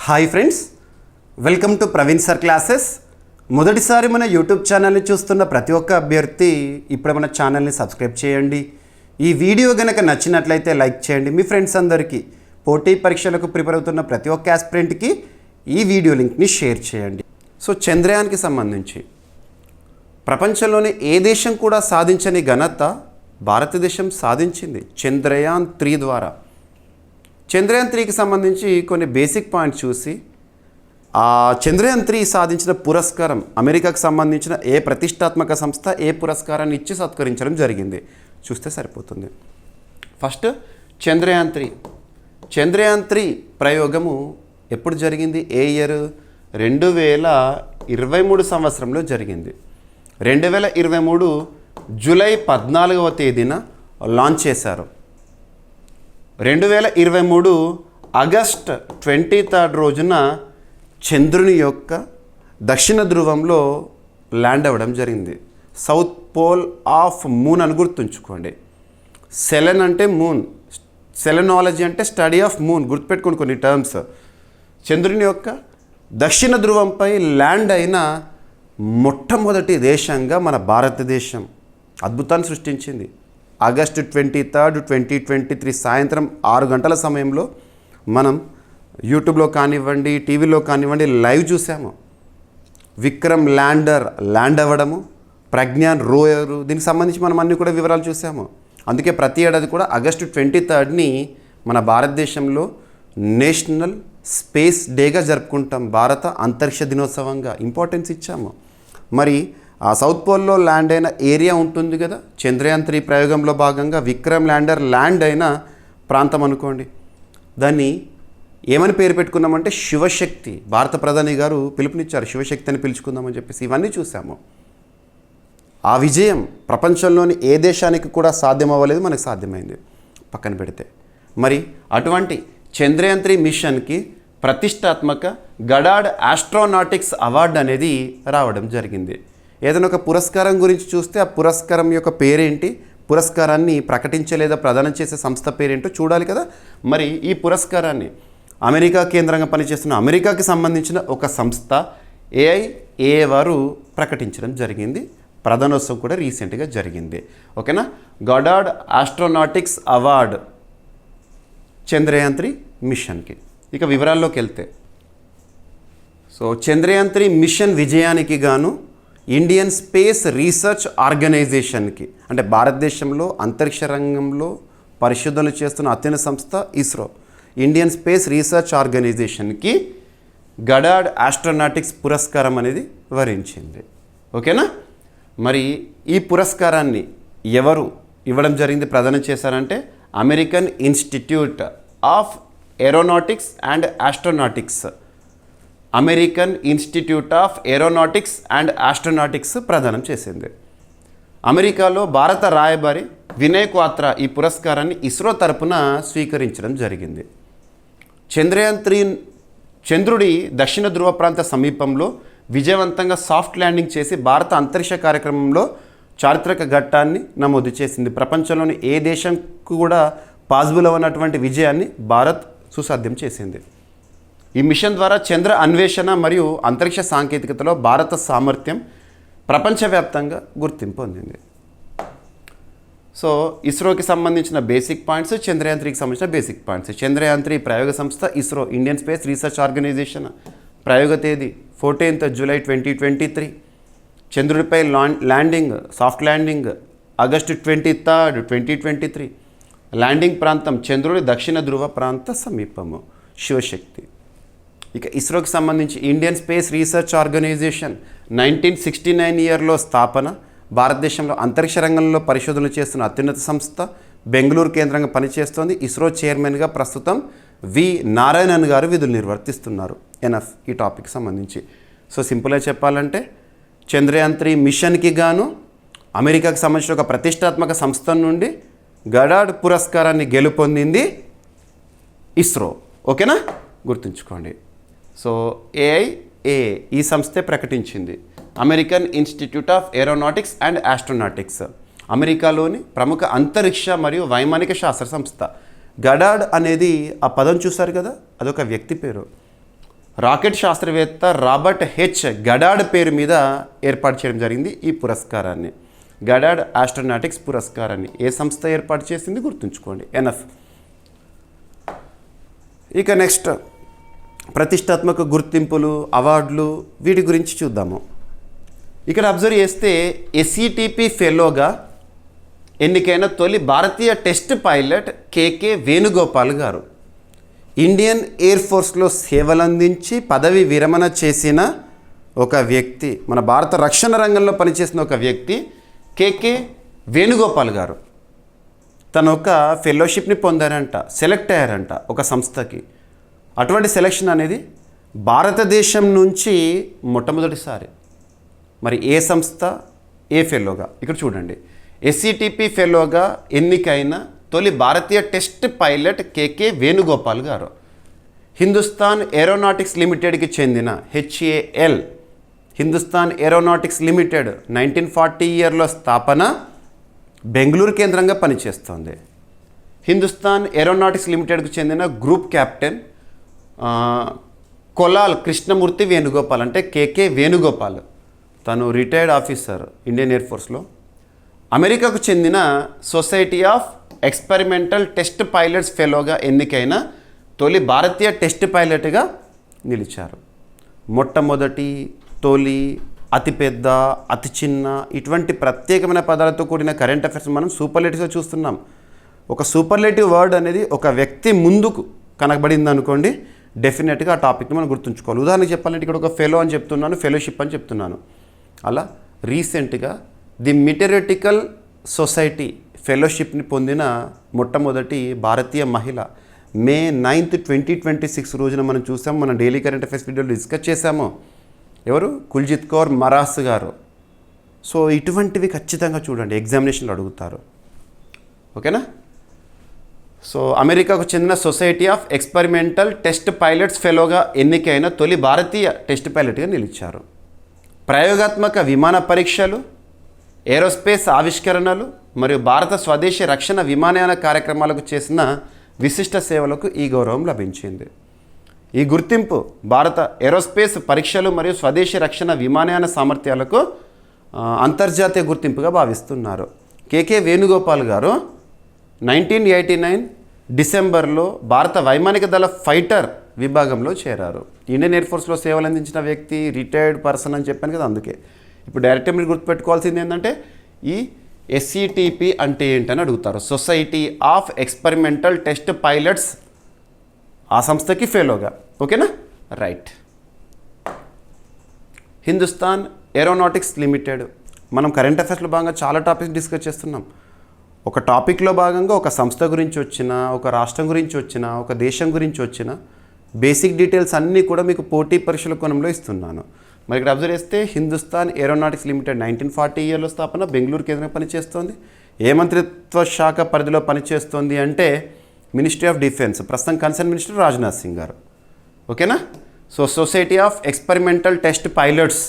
Hi friends, welcome to Praveen sir classes. మొదటిసారి మన YouTube ఛానల్ని చూస్తున్న ప్రతి ఒక్క అభ్యర్థి ఇప్పుడు మన ఛానల్ని సబ్స్క్రైబ్ చేయండి. ఈ వీడియో కనుక నచ్చినట్లయితే లైక్ చేయండి. మీ ఫ్రెండ్స్ అందరికీ, పోటీ పరీక్షలకు ప్రిపేర్ అవుతున్న ప్రతి ఒక్క ఆస్పిరెంట్కి ఈ వీడియో లింక్ని షేర్ చేయండి. సో చంద్రయాన్కి సంబంధించి ప్రపంచంలోని ఏ దేశం కూడా సాధించని ఘనత భారతదేశం సాధించింది చంద్రయాన్ 3 ద్వారా. చంద్రయాన్ 3కి సంబంధించి కొన్ని బేసిక్ పాయింట్స్ చూసి ఆ చంద్రయాన్ 3 సాధించిన పురస్కారం అమెరికాకు సంబంధించిన ఏ ప్రతిష్టాత్మక సంస్థ ఏ పురస్కారాన్ని ఇచ్చి సత్కరించడం జరిగింది చూస్తే సరిపోతుంది. ఫస్ట్ చంద్రయాన్ 3 ప్రయోగము ఎప్పుడు జరిగింది? ఏ ఇయర్? 2023 సంవత్సరంలో జరిగింది. 2023 జూలై 14వ తేదీన లాంచ్ చేశారు. 2023 ఆగస్ట్ 23 రోజున చంద్రుని యొక్క దక్షిణ ధ్రువంలో ల్యాండ్ అవ్వడం జరిగింది. సౌత్ పోల్ ఆఫ్ మూన్ అని గుర్తుంచుకోండి. సెలెన్ అంటే మూన్, సెలెనాలజీ అంటే స్టడీ ఆఫ్ మూన్, గుర్తుపెట్టుకోండి కొన్ని టర్మ్స్. చంద్రుని యొక్క దక్షిణ ధ్రువంపై ల్యాండ్ అయిన మొట్టమొదటి దేశంగా మన భారతదేశం అద్భుతాన్ని సృష్టించింది. ఆగస్టు 23, 2023 సాయంత్రం 6 గంటల సమయంలో మనం యూట్యూబ్లో కానివ్వండి, టీవీలో కానివ్వండి లైవ్ చూసాము. విక్రమ్ ల్యాండర్ ల్యాండ్ అవ్వడము, ప్రజ్ఞాన్ రోయరు, దీనికి సంబంధించి మనం అన్ని కూడా వివరాలు చూసాము. అందుకే ప్రతి ఏడాది కూడా ఆగస్టు 23ని మన భారతదేశంలో నేషనల్ స్పేస్ డేగా జరుపుకుంటాం. భారత అంతరిక్ష దినోత్సవంగా ఇంపార్టెన్స్ ఇచ్చాము. మరి ఆ సౌత్ పోల్లో ల్యాండ్ అయిన ఏరియా ఉంటుంది కదా, చంద్రయాన్ 3 ప్రయోగంలో భాగంగా విక్రమ్ ల్యాండర్ ల్యాండ్ అయిన ప్రాంతం అనుకోండి. దాన్ని ఏమని పేరు పెట్టుకున్నామంటే శివశక్తి. భారత ప్రధాని గారు పిలుపునిచ్చారు, శివశక్తి అని పిలుచుకుందామని చెప్పేసి. ఇవన్నీ చూసాము. ఆ విజయం ప్రపంచంలోని ఏ దేశానికి కూడా సాధ్యం అవ్వలేదు, మనకు సాధ్యమైంది పక్కన పెడితే. మరి అటువంటి చంద్రయాన్ 3 మిషన్కి ప్రతిష్టాత్మక గడాడ్ ఆస్ట్రోనాటిక్స్ అవార్డు అనేది రావడం జరిగింది. ఏదైనా ఒక పురస్కారం గురించి చూస్తే ఆ పురస్కారం యొక్క పేరేంటి, పురస్కారాన్ని ప్రకటించే లేదా ప్రదానం చేసే సంస్థ పేరేంటో చూడాలి కదా. మరి ఈ పురస్కారాన్ని అమెరికా కేంద్రంగా పనిచేస్తున్న అమెరికాకి సంబంధించిన ఒక సంస్థ AIA వారు ప్రకటించడం జరిగింది. ప్రధానోత్సవం కూడా రీసెంట్గా జరిగింది. ఓకేనా. గడాడ్ ఆస్ట్రోనాటిక్స్ అవార్డు చంద్రయాన్ 3 మిషన్కి. ఇక వివరాల్లోకి వెళ్తే, సో చంద్రయాన్ 3 మిషన్ విజయానికి గాను ఇండియన్ స్పేస్ రీసెర్చ్ ఆర్గనైజేషన్కి, అంటే భారతదేశంలో అంతరిక్ష రంగంలో పరిశోధనలు చేస్తున్న అత్యున్నత సంస్థ ISRO, Indian space research ఆర్గనైజేషన్కి గడాడ్ astronautics పురస్కారం అనేది వరించింది. ఓకేనా. మరి ఈ పురస్కారాన్ని ఎవరు ఇవ్వడం జరిగింది, ప్రదానం చేశారంటే American institute of aeronautics and astronautics, American institute of aeronautics and astronautics ప్రదానం చేసింది. అమెరికాలో భారత రాయబారి వినయ్ క్వాత్రా ఈ పురస్కారాన్ని ఇస్రో తరపున స్వీకరించడం జరిగింది. చంద్రయాన్ 3 చంద్రుడి దక్షిణ ధ్రువ ప్రాంత సమీపంలో విజయవంతంగా సాఫ్ట్ ల్యాండింగ్ చేసి భారత అంతరిక్ష కార్యక్రమంలో చారిత్రక ఘట్టాన్ని నమోదు చేసింది. ప్రపంచంలోని ఏ దేశంకు కూడా పాసిబుల్ అవ్వనటువంటి విజయాన్ని భారత్ సుసాధ్యం చేసింది. ఈ మిషన్ ద్వారా చంద్ర అన్వేషణ మరియు అంతరిక్ష సాంకేతికతలో భారత సామర్థ్యం ప్రపంచవ్యాప్తంగా గుర్తింపు పొందింది. సో ఇస్రోకి సంబంధించిన బేసిక్ పాయింట్స్, చంద్రయాన్ 3కి సంబంధించిన బేసిక్ పాయింట్స్. చంద్రయాన్ 3 ప్రయోగ సంస్థ ISRO, Indian space research organisation. ప్రయోగ తేదీ 14th జూలై 2023. చంద్రుడిపై landing, soft landing August 23, 2023. Landing ప్రాంతం చంద్రుడి దక్షిణ ధ్రువ ప్రాంత సమీపము, శివశక్తి. ఇక ఇస్రోకి సంబంధించి ఇండియన్ స్పేస్ రీసెర్చ్ ఆర్గనైజేషన్ 1969 ఇయర్లో స్థాపన. భారతదేశంలో అంతరిక్ష రంగంలో పరిశోధనలు చేస్తున్న అత్యున్నత సంస్థ, బెంగళూరు కేంద్రంగా పనిచేస్తోంది. ఇస్రో చైర్మన్గా ప్రస్తుతం వి నారాయణన్ గారు విధులు నిర్వర్తిస్తున్నారు. ఎనఫ్ ఈ టాపిక్ సంబంధించి. సో సింపుల్గా చెప్పాలంటే చంద్రయాన్ 3 మిషన్కి గాను అమెరికాకు సంబంధించిన ఒక ప్రతిష్టాత్మక సంస్థ నుండి గడాడ్ పురస్కారాన్ని గెలుపొందింది ఇస్రో. ఓకేనా, గుర్తుంచుకోండి. సో AIA ఈ సంస్థే ప్రకటించింది, American institute of aeronautics and astronautics, అమెరికాలోని ప్రముఖ అంతరిక్ష మరియు వైమానిక శాస్త్ర సంస్థ. గడాడ్ అనేది ఆ పదం చూశారు కదా, అదొక వ్యక్తి పేరు. రాకెట్ శాస్త్రవేత్త రాబర్ట్ హెచ్ గడాడ్ పేరు మీద ఏర్పాటు చేయడం జరిగింది ఈ పురస్కారాన్ని. గడాడ్ ఆస్ట్రోనాటిక్స్ పురస్కారాన్ని ఏ సంస్థ ఏర్పాటు చేసింది గుర్తుంచుకోండి, ఎన్ఎఫ్. ఇక నెక్స్ట్ ప్రతిష్టాత్మక గుర్తింపులు, అవార్డులు, వీటి గురించి చూద్దాము. ఇక్కడ అబ్జర్వ్ చేస్తే ఎస్ఈటిపి ఫెలోగా ఎన్నికైన తొలి భారతీయ టెస్ట్ పైలట్ కేకే వేణుగోపాల్ గారు. ఇండియన్ ఎయిర్ ఫోర్స్లో సేవలందించి పదవి విరమణ చేసిన ఒక వ్యక్తి, మన భారత రక్షణ రంగంలో పనిచేసిన ఒక వ్యక్తి కేకే వేణుగోపాల్ గారు. తను ఒక ఫెలోషిప్ని పొందారంట, సెలెక్ట్ అయ్యారంట ఒక సంస్థకి. అటువంటి సెలెక్షన్ అనేది భారతదేశం నుంచి మొట్టమొదటిసారి. మరి ఏ సంస్థ, ఏ ఫెలోగా? ఇక్కడ చూడండి, ఎస్ఈటిపి ఫెలోగా ఎన్నికైన తొలి భారతీయ టెస్ట్ పైలట్ కేకే వేణుగోపాల్ గారు. హిందుస్థాన్ ఏరోనాటిక్స్ లిమిటెడ్కి చెందిన హెచ్ఏఎల్, హిందుస్థాన్ ఏరోనాటిక్స్ లిమిటెడ్ 1940 ఇయర్లో స్థాపన, బెంగళూరు కేంద్రంగా పనిచేస్తోంది. హిందుస్థాన్ ఏరోనాటిక్స్ లిమిటెడ్కు చెందిన గ్రూప్ క్యాప్టెన్ కొలాల్ కృష్ణమూర్తి వేణుగోపాల్, అంటే కేకే వేణుగోపాల్. తను రిటైర్డ్ ఆఫీసర్ ఇండియన్ ఎయిర్ ఫోర్స్లో. అమెరికాకు చెందిన society of experimental test pilots ఫెలోగా ఎన్నికైన తొలి భారతీయ టెస్ట్ పైలట్గా నిలిచారు. మొట్టమొదటి, తొలి, అతిపెద్ద, అతి చిన్న, ఇటువంటి ప్రత్యేకమైన పదాలతో కూడిన కరెంట్ అఫైర్స్ మనం సూపర్లేటివ్స్గా చూస్తున్నాం. ఒక సూపర్లేటివ్ వర్డ్ అనేది ఒక వ్యక్తి ముందుకు కనబడింది అనుకోండి, డెఫినెట్గా ఆ టాపిక్ని మనం గుర్తుంచుకోవాలి. ఉదాహరణకు చెప్పాలంటే ఇక్కడ ఒక ఫెలో అని చెప్తున్నాను, ఫెలోషిప్ అని చెప్తున్నాను. అలా రీసెంట్గా ది మెటీరియాటికల్ సొసైటీ ఫెలోషిప్ని పొందిన మొట్టమొదటి భారతీయ మహిళ. మే 9, 2026 రోజున మనం చూసాము, మన డైలీ కరెంట్ అఫైర్స్ వీడియోలో డిస్కస్ చేశాము. ఎవరు? కుల్జిత్ కౌర్ మరాస్ గారు. సో ఇటువంటివి ఖచ్చితంగా చూడండి, ఎగ్జామినేషన్లో అడుగుతారు. ఓకేనా? సో అమెరికాకు చెందిన society of experimental test pilots ఫెలోగా ఎన్నికైన తొలి భారతీయ టెస్ట్ పైలట్గా నిలిచారు. ప్రయోగాత్మక విమాన పరీక్షలు, ఏరోస్పేస్ ఆవిష్కరణలు మరియు భారత స్వదేశీ రక్షణ విమానయాన కార్యక్రమాలకు చేసిన విశిష్ట సేవలకు ఈ గౌరవం లభించింది. ఈ గుర్తింపు భారత ఏరోస్పేస్ పరీక్షలు మరియు స్వదేశీ రక్షణ విమానయాన సామర్థ్యాలకు అంతర్జాతీయ గుర్తింపుగా భావిస్తున్నారు. కేకే వేణుగోపాల్ గారు 1989 డిసెంబర్లో భారత వైమానిక దళ ఫైటర్ విభాగంలో చేరారు. ఇండియన్ ఎయిర్ ఫోర్స్లో సేవలు అందించిన వ్యక్తి, రిటైర్డ్ పర్సన్ అని చెప్పాను కదా, అందుకే. ఇప్పుడు డైరెక్ట్గా మీరు గుర్తుపెట్టుకోవాల్సింది ఏంటంటే ఈ ఎస్ఈటిపి అంటే ఏంటని అడుగుతారు. Society of experimental test pilots, ఆ సంస్థకి ఫెలోగా. ఓకేనా? రైట్. Hindustan aeronautics limited. మనం కరెంట్ అఫైర్స్లో భాగంగా చాలా టాపిక్స్ డిస్కస్ చేస్తున్నాం. ఒక టాపిక్లో భాగంగా ఒక సంస్థ గురించి వచ్చిన, ఒక రాష్ట్రం గురించి వచ్చిన, ఒక దేశం గురించి వచ్చిన బేసిక్ డీటెయిల్స్ అన్నీ కూడా మీకు పోటీ పరీక్షల కోణంలో ఇస్తున్నాను. మరి ఇక్కడ అబ్జర్వ్ చేస్తే హిందుస్థాన్ ఏరోనాటిక్స్ లిమిటెడ్ 1940 ఇయర్లో స్థాపన, బెంగళూరు కేంద్రంగా పనిచేస్తోంది. ఏ మంత్రిత్వ శాఖ పరిధిలో పనిచేస్తుంది అంటే మినిస్ట్రీ ఆఫ్ డిఫెన్స్. ప్రస్తుతం కన్సర్న్ మినిస్టర్ రాజ్నాథ్ సింగ్ గారు. ఓకేనా? So society of experimental test pilots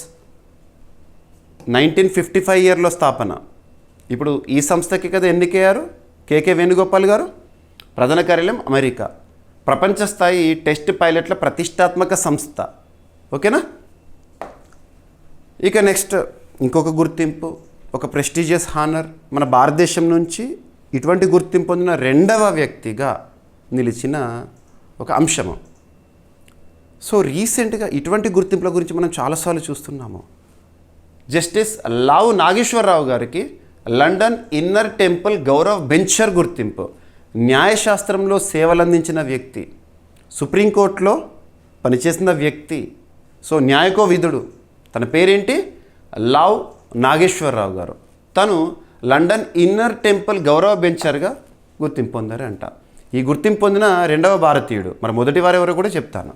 1955 ఇయర్లో స్థాపన. ఇప్పుడు ఈ సంస్థకి కదా ఎన్నికయ్యారు కేకే వేణుగోపాల్ గారు. ప్రధాన కార్యాలయం అమెరికా. ప్రపంచ స్థాయి టెస్ట్ పైలట్ల ప్రతిష్టాత్మక సంస్థ. ఓకేనా? ఇక నెక్స్ట్ ఇంకొక గుర్తింపు, ఒక ప్రెస్టీజియస్ హానర్. మన భారతదేశం నుంచి ఇటువంటి గుర్తింపు పొందిన రెండవ వ్యక్తిగా నిలిచిన ఒక అంశము. సో రీసెంట్గా ఇటువంటి గుర్తింపుల గురించి మనం చాలాసార్లు చూస్తున్నాము. జస్టిస్ లావు నాగేశ్వరరావు గారికి London inner temple Gaurav bencher గుర్తింపు. న్యాయశాస్త్రంలో సేవలందించిన వ్యక్తి, సుప్రీంకోర్టులో పనిచేసిన వ్యక్తి. సో న్యాయకోవిధుడు. తన పేరేంటి? లావ్ నాగేశ్వరరావు గారు. తను లండన్ ఇన్నర్ టెంపుల్ గౌరవ బెంచర్గా గుర్తింపు పొందారంట. ఈ గుర్తింపు పొందిన రెండవ భారతీయుడు. మరి మొదటి వారు ఎవరో కూడా చెప్తాను.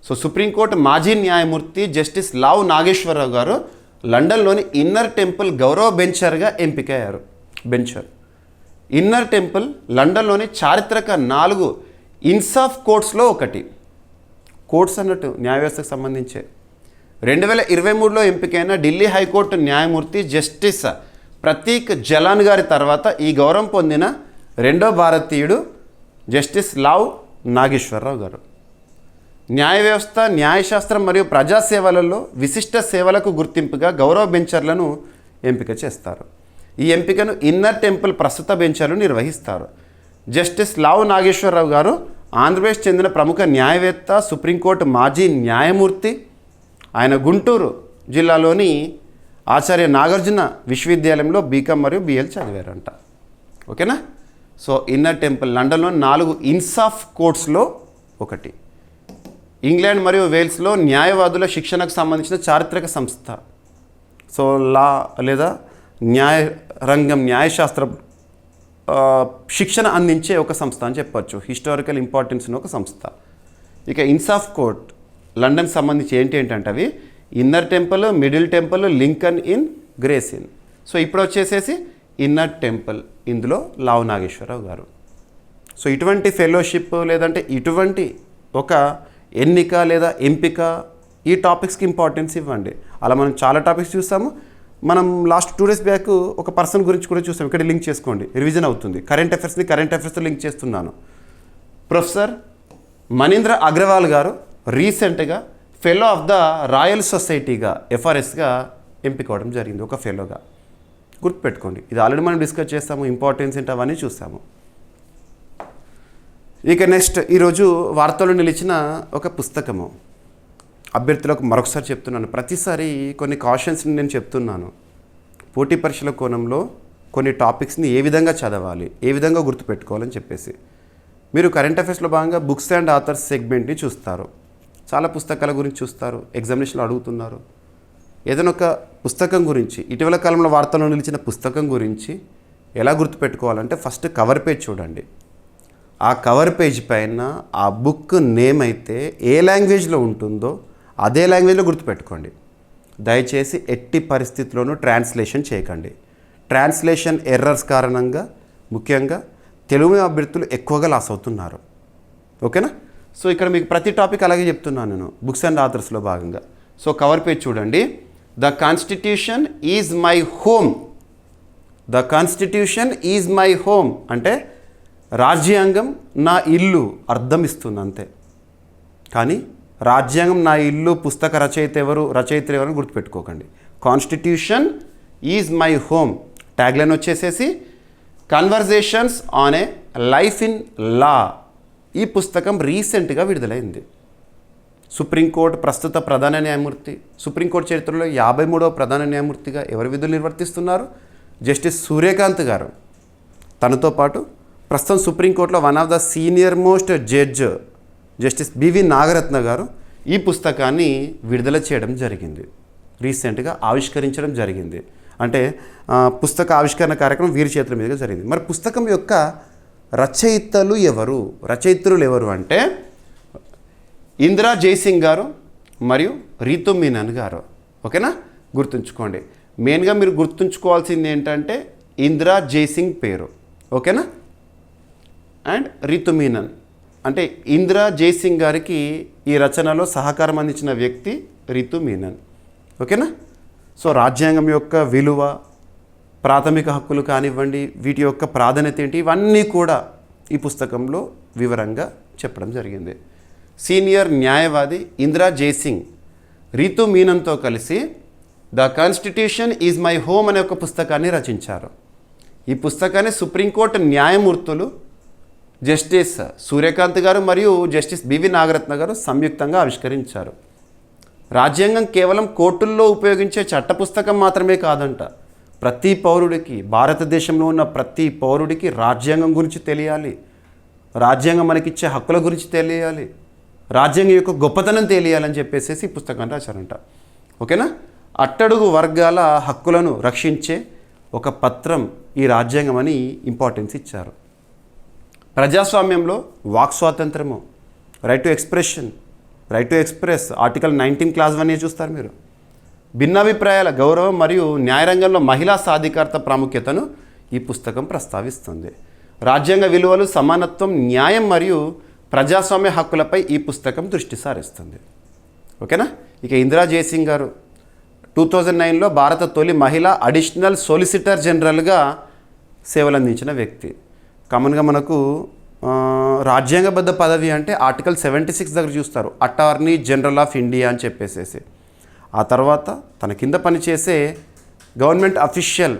సో సుప్రీంకోర్టు మాజీ న్యాయమూర్తి జస్టిస్ లావ్ నాగేశ్వరరావు గారు లండన్లోని ఇన్నర్ టెంపుల్ గౌరవ బెంచర్గా ఎంపికయ్యారు. బెంచర్. ఇన్నర్ టెంపుల్ లండన్లోని చారిత్రక 4 ఇన్సాఫ్ కోర్ట్స్లో ఒకటి. కోర్ట్స్ అన్నట్టు న్యాయ వ్యవస్థకు సంబంధించే. 2023లో ఎంపికైన ఢిల్లీ హైకోర్టు న్యాయమూర్తి జస్టిస్ ప్రతీక్ జలాన్ గారి తర్వాత ఈ గౌరవం పొందిన రెండో భారతీయుడు జస్టిస్ లావ్ నాగేశ్వరరావు గారు. న్యాయ వ్యవస్థ, న్యాయశాస్త్రం మరియు ప్రజాసేవలలో విశిష్ట సేవలకు గుర్తింపుగా గౌరవ బెంచర్లను ఎంపిక చేస్తారు. ఈ ఎంపికను ఇన్నర్ టెంపుల్ ప్రస్తుత బెంచర్లు నిర్వహిస్తారు. జస్టిస్ లావు నాగేశ్వరరావు గారు ఆంధ్రప్రదేశ్ చెందిన ప్రముఖ న్యాయవేత్త, సుప్రీంకోర్టు మాజీ న్యాయమూర్తి. ఆయన గుంటూరు జిల్లాలోని ఆచార్య నాగార్జున విశ్వవిద్యాలయంలో బీకామ్ మరియు బిఎల్ చదివారంట. ఓకేనా. సో ఇన్నర్ టెంపుల్ లండన్లో 4 ఇన్సాఫ్ కోర్ట్స్లో ఒకటి. ఇంగ్లాండ్ మరియు వేల్స్లో న్యాయవాదుల శిక్షణకు సంబంధించిన చారిత్రక సంస్థ. సో లా లేదా న్యాయరంగం, న్యాయశాస్త్రం శిక్షణ అందించే ఒక సంస్థ అని చెప్పొచ్చు. హిస్టారికల్ ఇంపార్టెన్స్ ఉన్న ఒక సంస్థ. ఇక ఇన్సాఫ్ కోర్ట్ లండన్ సంబంధించి ఏంటంటే అవి inner temple, middle temple, Lincoln in, grace in. So ఇప్పుడు వచ్చేసేసి ఇన్నర్ టెంపుల్, ఇందులో లావు నాగేశ్వరరావు గారు. సో ఇటువంటి ఫెలోషిప్ లేదంటే ఇటువంటి ఒక ఎన్నిక లేదా ఎంపిక, ఈ టాపిక్స్కి ఇంపార్టెన్స్ ఇవ్వండి. అలా మనం చాలా టాపిక్స్ చూస్తాము. మనం లాస్ట్ 2 days బ్యాక్ ఒక పర్సన్ గురించి కూడా చూసాం. ఇక్కడ లింక్ చేసుకోండి, రివిజన్ అవుతుంది. కరెంట్ అఫైర్స్తో లింక్ చేస్తున్నాను. ప్రొఫెసర్ మనీంద్ర అగ్రవాల్ గారు రీసెంట్గా ఫెలో ఆఫ్ ద రాయల్ సొసైటీగా, ఎఫ్ఆర్ఎస్గా ఎంపిక అవ్వడం జరిగింది, ఒక ఫెలోగా. గుర్తుపెట్టుకోండి, ఇది ఆల్రెడీ మనం డిస్కస్ చేస్తాము. ఇంపార్టెన్స్ ఏంటి అవన్నీ చూస్తాము. ఇక నెక్స్ట్, ఈరోజు వార్తల్లో నిలిచిన ఒక పుస్తకము. అభ్యర్థులకు మరొకసారి చెప్తున్నాను, ప్రతిసారి కొన్ని కాషన్స్ని నేను చెప్తున్నాను. పోటీ పరీక్షల కోణంలో కొన్ని టాపిక్స్ని ఏ విధంగా చదవాలి, ఏ విధంగా గుర్తుపెట్టుకోవాలని చెప్పేసి. మీరు కరెంట్ అఫైర్స్లో భాగంగా బుక్స్ అండ్ ఆథర్స్ సెగ్మెంట్ని చూస్తారు. చాలా పుస్తకాల గురించి చూస్తారు, ఎగ్జామినేషన్లో అడుగుతున్నారు. ఏదైనా ఒక పుస్తకం గురించి, ఇటీవల కాలంలో వార్తల్లో నిలిచిన పుస్తకం గురించి ఎలా గుర్తుపెట్టుకోవాలంటే ఫస్ట్ కవర్ పేజ్ చూడండి. ఆ కవర్ పేజ్ పైన ఆ బుక్ నేమ్ అయితే ఏ లాంగ్వేజ్లో ఉంటుందో అదే లాంగ్వేజ్లో గుర్తుపెట్టుకోండి. దయచేసి ఎట్టి పరిస్థితుల్లోనూ ట్రాన్స్లేషన్ చేయకండి. ట్రాన్స్లేషన్ ఎర్రర్స్ కారణంగా ముఖ్యంగా తెలుగు అభ్యర్థులు ఎక్కువగా లాస్ అవుతున్నారు. ఓకేనా. సో ఇక్కడ మీకు ప్రతి టాపిక్ అలాగే చెప్తున్నాను నేను, బుక్స్ అండ్ ఆథర్స్లో భాగంగా. సో కవర్ పేజ్ చూడండి. The constitution is my home. The constitution is my home అంటే రాజ్యాంగం నా ఇల్లు అర్థం ఇస్తుంది అంతే. కానీ రాజ్యాంగం నా ఇల్లు పుస్తక రచయితలు ఎవరు గుర్తుపెట్టుకోకండి. Constitution is my home. Tagline వచ్చేసేసి conversations on a life in law. ఈ పుస్తకం రీసెంట్గా విడుదలైంది. సుప్రీంకోర్టు ప్రస్తుత ప్రధాన న్యాయమూర్తి, సుప్రీంకోర్టు చరిత్రలో 53వ ప్రధాన న్యాయమూర్తిగా ఎవరు విధులు నిర్వర్తిస్తున్నారు? జస్టిస్ సూర్యకాంత్ గారు. తనతో పాటు ప్రస్తుతం సుప్రీంకోర్టులో one of the senior most judge justice B V Nagarathna గారు ఈ పుస్తకాన్ని విడుదల చేయడం జరిగింది. రీసెంట్గా ఆవిష్కరించడం జరిగింది. అంటే పుస్తక ఆవిష్కరణ కార్యక్రమం వీరి చేతుల మీదుగా జరిగింది. మరి పుస్తకం యొక్క రచయితలు ఎవరు అంటే ఇందిరా జైసింగ్ గారు మరియు రీతు మీనన్ గారు. ఓకేనా, గుర్తుంచుకోండి. మెయిన్గా మీరు గుర్తుంచుకోవాల్సింది ఏంటంటే ఇందిరా జైసింగ్ పేరు. ఓకేనా. అండ్ రీతు మీనన్ అంటే ఇందిరా జైసింగ్ గారికి ఈ రచనలో సహకారం అందించిన వ్యక్తి రీతు మీనన్. ఓకేనా. సో రాజ్యాంగం యొక్క విలువ, ప్రాథమిక హక్కులు కానివ్వండి, వీటి యొక్క ప్రాధాన్యత ఏంటి, ఇవన్నీ కూడా ఈ పుస్తకంలో వివరంగా చెప్పడం జరిగింది. సీనియర్ న్యాయవాది ఇందిరా జైసింగ్ రీతు మీనన్తో కలిసి the constitution is my home అనే ఒక పుస్తకాన్ని రచించారు. ఈ పుస్తకాన్ని సుప్రీంకోర్టు న్యాయమూర్తులు జస్టిస్ సూర్యకాంత్ గారు మరియు జస్టిస్ బివి నాగరత్న గారు సంయుక్తంగా ఆవిష్కరించారు. రాజ్యాంగం కేవలం కోర్టుల్లో ఉపయోగించే చట్ట పుస్తకం మాత్రమే కాదంట. ప్రతి పౌరుడికి, భారతదేశంలో ఉన్న ప్రతి పౌరుడికి రాజ్యాంగం గురించి తెలియాలి, రాజ్యాంగం మనకిచ్చే హక్కుల గురించి తెలియాలి, రాజ్యాంగం యొక్క గొప్పతనం తెలియాలని చెప్పేసి ఈ పుస్తకాన్ని రాశారంట. ఓకేనా. అట్టడుగు వర్గాల హక్కులను రక్షించే ఒక పత్రం ఈ రాజ్యాంగం అని ఇంపార్టెన్స్ ఇచ్చారు. ప్రజాస్వామ్యంలో వాక్ స్వాతంత్రము, right to expression, right to express, article 19 Clause 1 చూస్తారు మీరు. భిన్నాభిప్రాయాల గౌరవం మరియు న్యాయరంగంలో మహిళా సాధికారత ప్రాముఖ్యతను ఈ పుస్తకం ప్రస్తావిస్తుంది. రాజ్యాంగ విలువలు, సమానత్వం, న్యాయం మరియు ప్రజాస్వామ్య హక్కులపై ఈ పుస్తకం దృష్టి సారిస్తుంది. ఓకేనా. ఇక ఇందిరా జైసింగ్ గారు 2009లో భారత తొలి మహిళా అడిషనల్ సొలిసిటర్ జనరల్గా సేవలు అందించిన వ్యక్తి. కామన్గా మనకు రాజ్యాంగబద్ధ పదవి అంటే ఆర్టికల్ 76 దగ్గర చూస్తారు, అటార్నీ జనరల్ ఆఫ్ ఇండియా అని చెప్పేసేసి. ఆ తర్వాత తన కింద పనిచేసే గవర్నమెంట్ అఫీషియల్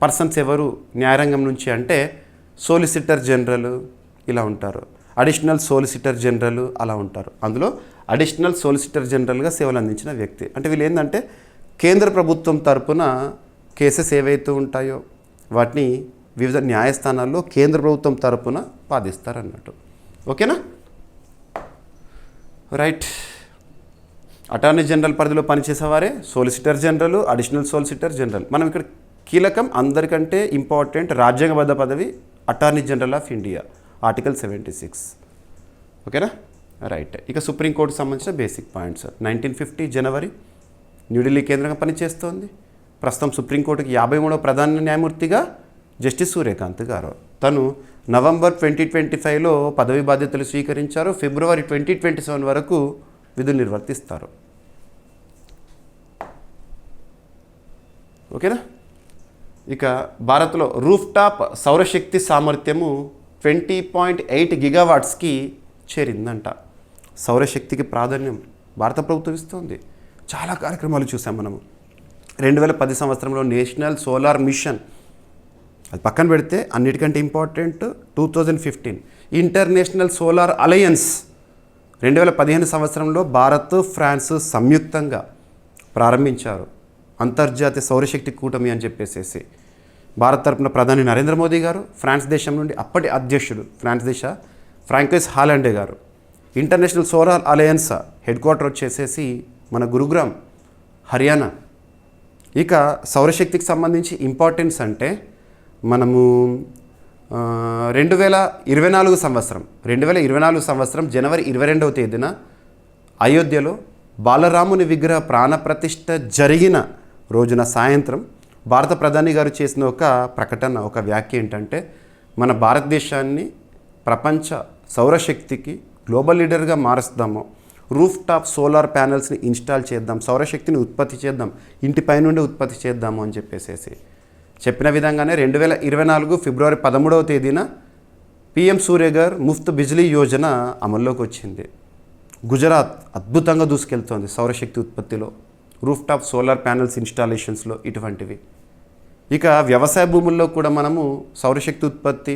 పర్సన్స్ ఎవరు న్యాయరంగం నుంచి అంటే సోలిసిటర్ జనరల్ ఇలా ఉంటారు, అడిషనల్ సోలిసిటర్ జనరల్ అలా ఉంటారు. అందులో అడిషనల్ సోలిసిటర్ జనరల్గా సేవలు అందించిన వ్యక్తి. అంటే వీళ్ళు ఏంటంటే కేంద్ర ప్రభుత్వం తరపున కేసెస్ ఏవైతే ఉంటాయో వాటిని వివిధ న్యాయస్థానాల్లో కేంద్ర ప్రభుత్వం తరపున వాదిస్తారన్నట్టు. ఓకేనా, రైట్. అటార్నీ జనరల్ పరిధిలో పనిచేసేవారే solicitor general, additional solicitor general. మనం ఇక్కడ కీలకం అందరికంటే ఇంపార్టెంట్ రాజ్యాంగబద్ధ పదవి attorney general of India, article 76. ఓకేనా, రైట్. ఇక సుప్రీంకోర్టుకు సంబంధించిన బేసిక్ పాయింట్స్. 1950 జనవరి న్యూఢిల్లీ కేంద్రంగా పనిచేస్తోంది. ప్రస్తుతం సుప్రీంకోర్టుకి 53వ ప్రధాన న్యాయమూర్తిగా జస్టిస్ సూర్యకాంత్ గారు. తను నవంబర్ 2025లో పదవి బాధ్యతలు స్వీకరించారు. ఫిబ్రవరి 2027 వరకు విధులు నిర్వర్తిస్తారు. ఓకేనా, ఇక భారత్లో రూఫ్ టాప్ సౌరశక్తి సామర్థ్యము 20.8 గిగావాట్స్కి చేరిందంట. సౌరశక్తికి ప్రాధాన్యం భారత ప్రభుత్వం ఇస్తుంది. చాలా కార్యక్రమాలు చూసాం మనము. 2010 సంవత్సరంలో నేషనల్ సోలార్ మిషన్, అది పక్కన పెడితే అన్నిటికంటే ఇంపార్టెంట్ 2015 ఇంటర్నేషనల్ సోలార్ అలయన్స్. 2015 సంవత్సరంలో భారత్, ఫ్రాన్స్ సంయుక్తంగా ప్రారంభించారు అంతర్జాతీయ సౌరశక్తి కూటమి అని చెప్పేసి. భారత్ తరపున ప్రధాని నరేంద్ర మోదీ గారు, ఫ్రాన్స్ దేశం నుండి అప్పటి అధ్యక్షుడు ఫ్రాన్స్ దేశ ఫ్రాంకోయిస్ హాలండే గారు. International solar alliance head quarter వచ్చేసేసి మన గురుగ్రామ్, హర్యానా. ఇక సౌరశక్తికి సంబంధించి ఇంపార్టెన్స్ అంటే మనము 2024 సంవత్సరం జనవరి 22వ తేదీన అయోధ్యలో బాలరాముని విగ్రహ ప్రాణప్రతిష్ఠ జరిగిన రోజున సాయంత్రం భారత ప్రధాని గారు చేసిన ఒక ప్రకటన, ఒక వ్యాఖ్య ఏంటంటే మన భారతదేశాన్ని ప్రపంచ సౌరశక్తికి గ్లోబల్ లీడర్గా మారుస్తాము, రూఫ్ టాప్ సోలార్ ప్యానెల్స్ని ఇన్స్టాల్ చేద్దాం, సౌరశక్తిని ఉత్పత్తి చేద్దాం, ఇంటిపై నుండి ఉత్పత్తి చేద్దాము అని చెప్పేసి చెప్పిన విధంగానే 2024 ఫిబ్రవరి 13వ తేదీన PM సూర్యఘర్ ముఫ్త్ బిజ్లీ యోజన అమల్లోకి వచ్చింది. గుజరాత్ అద్భుతంగా దూసుకెళ్తోంది సౌరశక్తి ఉత్పత్తిలో, రూఫ్ టాప్ సోలార్ ప్యానెల్స్ ఇన్స్టాలేషన్స్లో ఇటువంటివి. ఇక వ్యవసాయ భూముల్లో కూడా మనము సౌరశక్తి ఉత్పత్తి,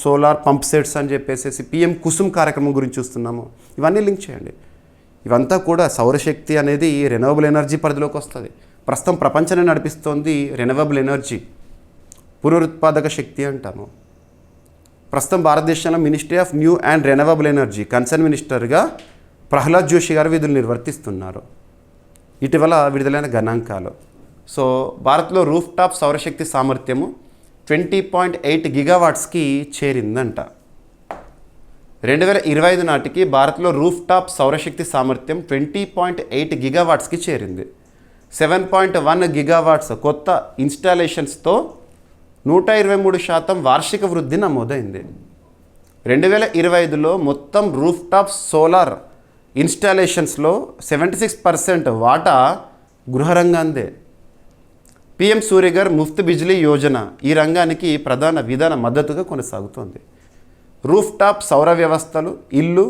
సోలార్ పంప్ సెట్స్ అని చెప్పేసి PM కుసుమ్ కార్యక్రమం గురించి చూస్తున్నాము. ఇవన్నీ లింక్ చేయండి. ఇవంతా కూడా సౌరశక్తి అనేది రెన్యూవబుల్ ఎనర్జీ పరిధిలోకి వస్తుంది. ప్రస్తుతం ప్రపంచాన్ని నడిపిస్తోంది రెన్యూవబుల్ ఎనర్జీ, పునరుత్పాదక శక్తి అంటాము. ప్రస్తుతం భారతదేశంలో ministry of new and renewable energy concern మినిస్టర్గా ప్రహ్లాద్ జోషి గారు విధులు నిర్వర్తిస్తున్నారు. ఇటీవల విడుదలైన గణాంకాలు. భారత్లో రూఫ్ టాప్ సౌరశక్తి సామర్థ్యము 20.8 గిగావాట్స్కి చేరిందంట. 2025 నాటికి భారత్లో రూఫ్ టాప్ సౌరశక్తి సామర్థ్యం 20.8 గిగావాట్స్కి చేరింది. 7.1 గిగావాట్స్ కొత్త ఇన్స్టాలేషన్స్తో 123% వార్షిక వృద్ధి నమోదైంది. 2025లో మొత్తం రూఫ్ టాప్ సోలార్ ఇన్స్టాలేషన్స్లో 76% వాటా గృహరంగాందే. PM సూర్యఘర్ ముఫ్త్ బిజ్లీ యోజన ఈ రంగానికి ప్రధాన విధాన మద్దతుగా కొనసాగుతోంది. రూఫ్ టాప్ సౌర వ్యవస్థలు ఇల్లు,